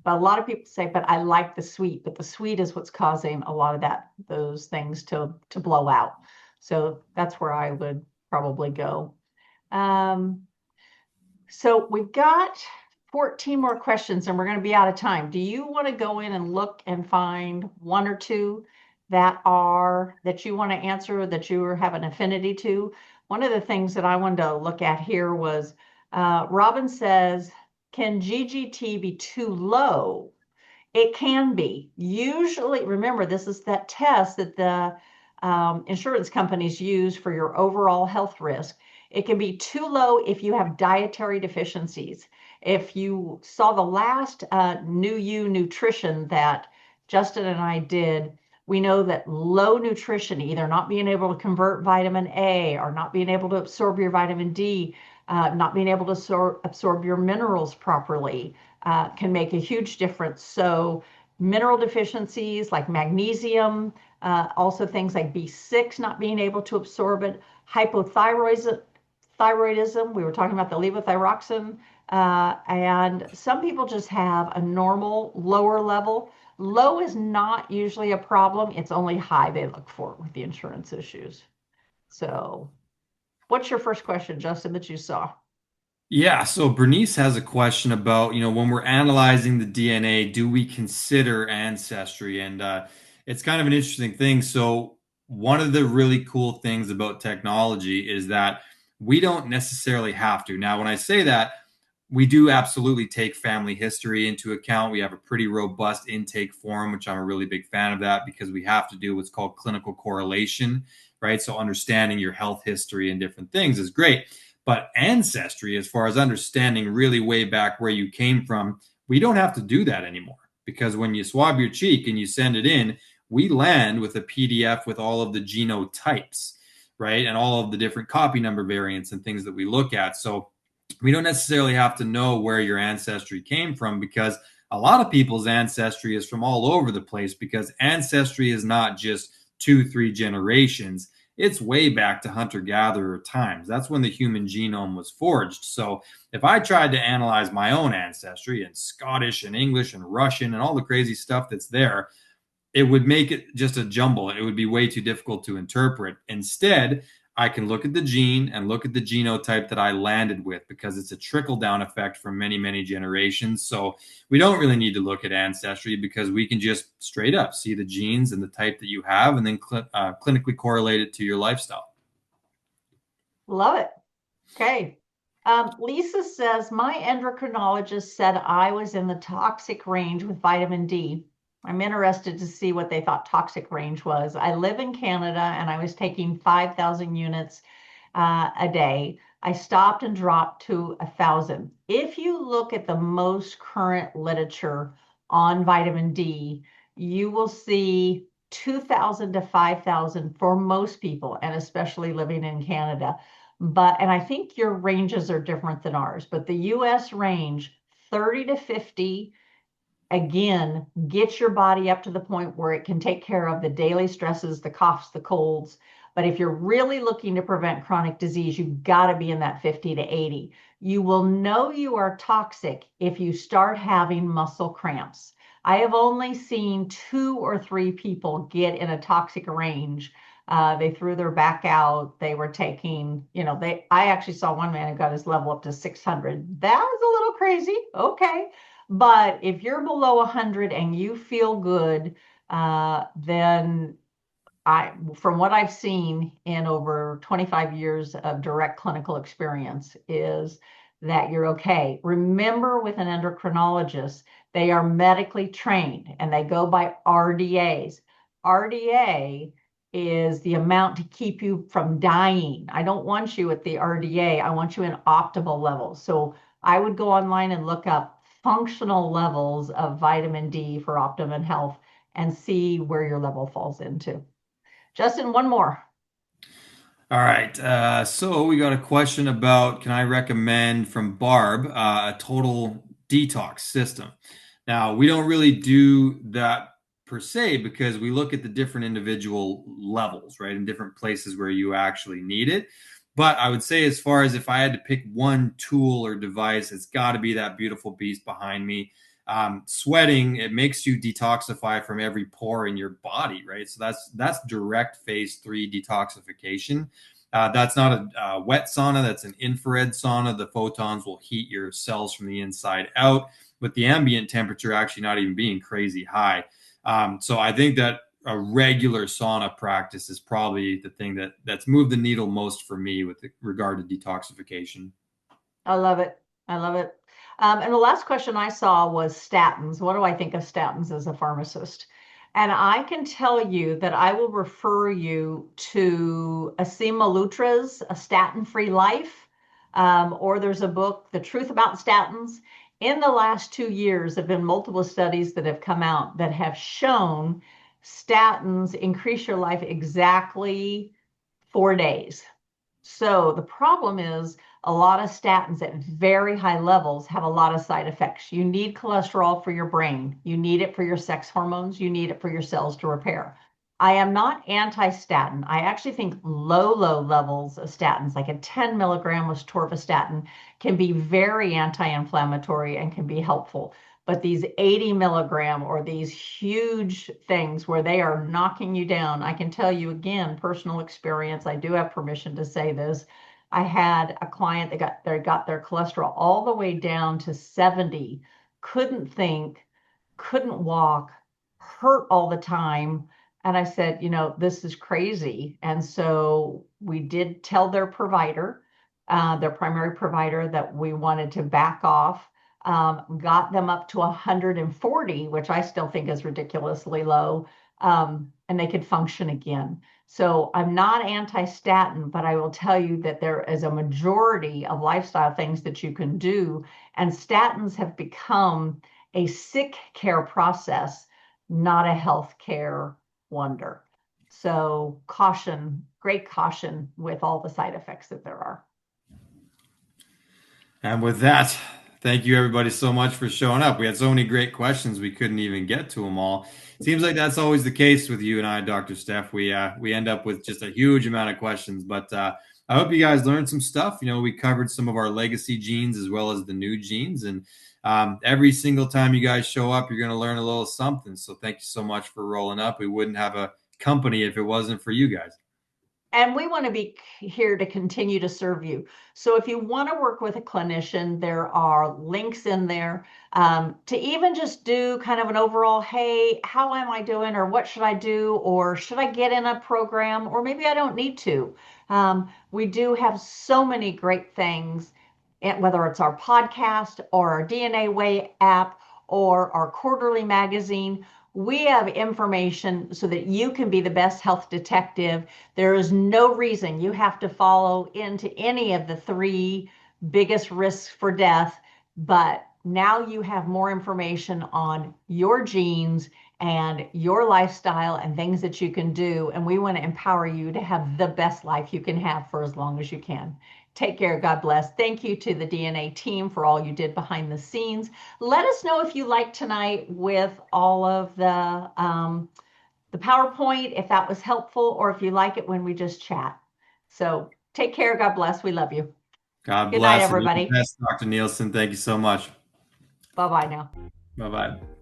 But a lot of people say, but I like the sweet, but the sweet is what's causing a lot of those things to blow out. So that's where I would probably go. Um, so we've got 14 more questions and we're going to be out of time. Do you want to go in and look and find one or two that you want to answer or that you have an affinity to? One of the things that I wanted to look at here was Robin says, can GGT be too low? It can be. Usually, remember, this is that test that the insurance companies use for your overall health risk. It can be too low if you have dietary deficiencies. If you saw the last New You nutrition that Justin and I did, we know that low nutrition, either not being able to convert vitamin A or not being able to absorb your vitamin D, not being able to absorb your minerals properly, can make a huge difference. So mineral deficiencies like magnesium, also things like B6 not being able to absorb it, hypothyroidism, we were talking about the levothyroxine, and some people just have a normal lower level. Low is not usually a problem. It's only high they look for with the insurance issues. So what's your first question, Justin, that you saw? Yeah, so Bernice has a question about, when we're analyzing the DNA, do we consider ancestry? And it's kind of an interesting thing. So, one of the really cool things about technology is that we don't necessarily have to. Now, when I say that, we do absolutely take family history into account. We have a pretty robust intake form, which I'm a really big fan of that because we have to do what's called clinical correlation, right? So, understanding your health history and different things is great. But ancestry, as far as understanding really way back where you came from, we don't have to do that anymore because when you swab your cheek and you send it in, we land with a PDF with all of the genotypes, right? And all of the different copy number variants and things that we look at. So we don't necessarily have to know where your ancestry came from because a lot of people's ancestry is from all over the place because ancestry is not just 2, 3 generations. It's way back to hunter-gatherer times. That's when the human genome was forged. So if I tried to analyze my own ancestry in Scottish and English and Russian and all the crazy stuff that's there, it would make it just a jumble. It would be way too difficult to interpret. Instead, I can look at the gene and look at the genotype that I landed with because it's a trickle down effect from many, many generations. So we don't really need to look at ancestry because we can just straight up see the genes and the type that you have and then clinically correlate it to your lifestyle. Love it. Okay. Lisa says, my endocrinologist said I was in the toxic range with vitamin D. I'm interested to see what they thought toxic range was. I live in Canada and I was taking 5,000 units a day. I stopped and dropped to 1,000. If you look at the most current literature on vitamin D, you will see 2,000 to 5,000 for most people, and especially living in Canada. And I think your ranges are different than ours, but the US range, 30 to 50, again, get your body up to the point where it can take care of the daily stresses, the coughs, the colds. But if you're really looking to prevent chronic disease, you've got to be in that 50 to 80. You will know you are toxic if you start having muscle cramps. I have only seen 2 or 3 people get in a toxic range. They threw their back out. They were taking, I actually saw one man who got his level up to 600. That was a little crazy. Okay. But if you're below 100 and you feel good, then from what I've seen in over 25 years of direct clinical experience, is that you're okay. Remember, with an endocrinologist, they are medically trained and they go by RDAs. RDA is the amount to keep you from dying. I don't want you at the RDA. I want you in optimal levels. So I would go online and look up functional levels of vitamin D for optimum health and see where your level falls into. Justin, one more. All right. So we got a question about can I recommend from Barb a total detox system? Now, we don't really do that per se because we look at the different individual levels, right, in different places where you actually need it. But I would say, as far as if I had to pick one tool or device, it's got to be that beautiful beast behind me. sweating, it makes you detoxify from every pore in your body, right? So that's direct phase 3 detoxification. That's not a wet sauna, that's an infrared sauna. The photons will heat your cells from the inside out, with the ambient temperature actually not even being crazy high. So I think that a regular sauna practice is probably the thing that's moved the needle most for me with regard to detoxification. I love it. I love it. And the last question I saw was statins. What do I think of statins as a pharmacist? And I can tell you that I will refer you to Asim Malutra's A Statin-Free Life, or there's a book, The Truth About Statins. In the last 2 years, there have been multiple studies that have come out that have shown statins increase your life exactly 4 days. So the problem is a lot of statins at very high levels have a lot of side effects. You need cholesterol for your brain. You need it for your sex hormones. You need it for your cells to repair. I am not anti-statin. I actually think low levels of statins, like a 10 milligram of torvastatin, can be very anti-inflammatory and can be helpful. But these 80 milligram or these huge things where they are knocking you down, I can tell you again, personal experience, I do have permission to say this. I had a client that got their cholesterol all the way down to 70, couldn't think, couldn't walk, hurt all the time. And I said, this is crazy. And so we did tell their provider, their primary provider, that we wanted to back off, got them up to 140, which I still think is ridiculously low, and they could function again. So I'm not anti-statin, but I will tell you that there is a majority of lifestyle things that you can do, and statins have become a sick care process, not a health care wonder. So caution, great caution with all the side effects that there are. And with that, thank you everybody so much for showing up. We had so many great questions, we couldn't even get to them all. Seems like that's always the case with you and I, Dr. Steph. We end up with just a huge amount of questions, but I hope you guys learned some stuff. We covered some of our legacy genes as well as the new genes, and every single time you guys show up, you're going to learn a little something. So thank you so much for rolling up. We wouldn't have a company if it wasn't for you guys. And we want to be here to continue to serve you. So if you want to work with a clinician, there are links in there to even just do kind of an overall, hey, how am I doing? Or what should I do? Or should I get in a program? Or maybe I don't need to. We do have so many great things, whether it's our podcast or our DNA Way app or our quarterly magazine. We have information so that you can be the best health detective. There is no reason you have to follow into any of the 3 biggest risks for death, but now you have more information on your genes and your lifestyle and things that you can do. And we want to empower you to have the best life you can have for as long as you can. Take care. God bless. Thank you to the DNA team for all you did behind the scenes. Let us know if you liked tonight with all of the PowerPoint, if that was helpful, or if you like it when we just chat. So take care. God bless. We love you. God Good night, bless and you're the everybody. best, Dr. Nielsen. Thank you so much. Bye-bye now. Bye bye.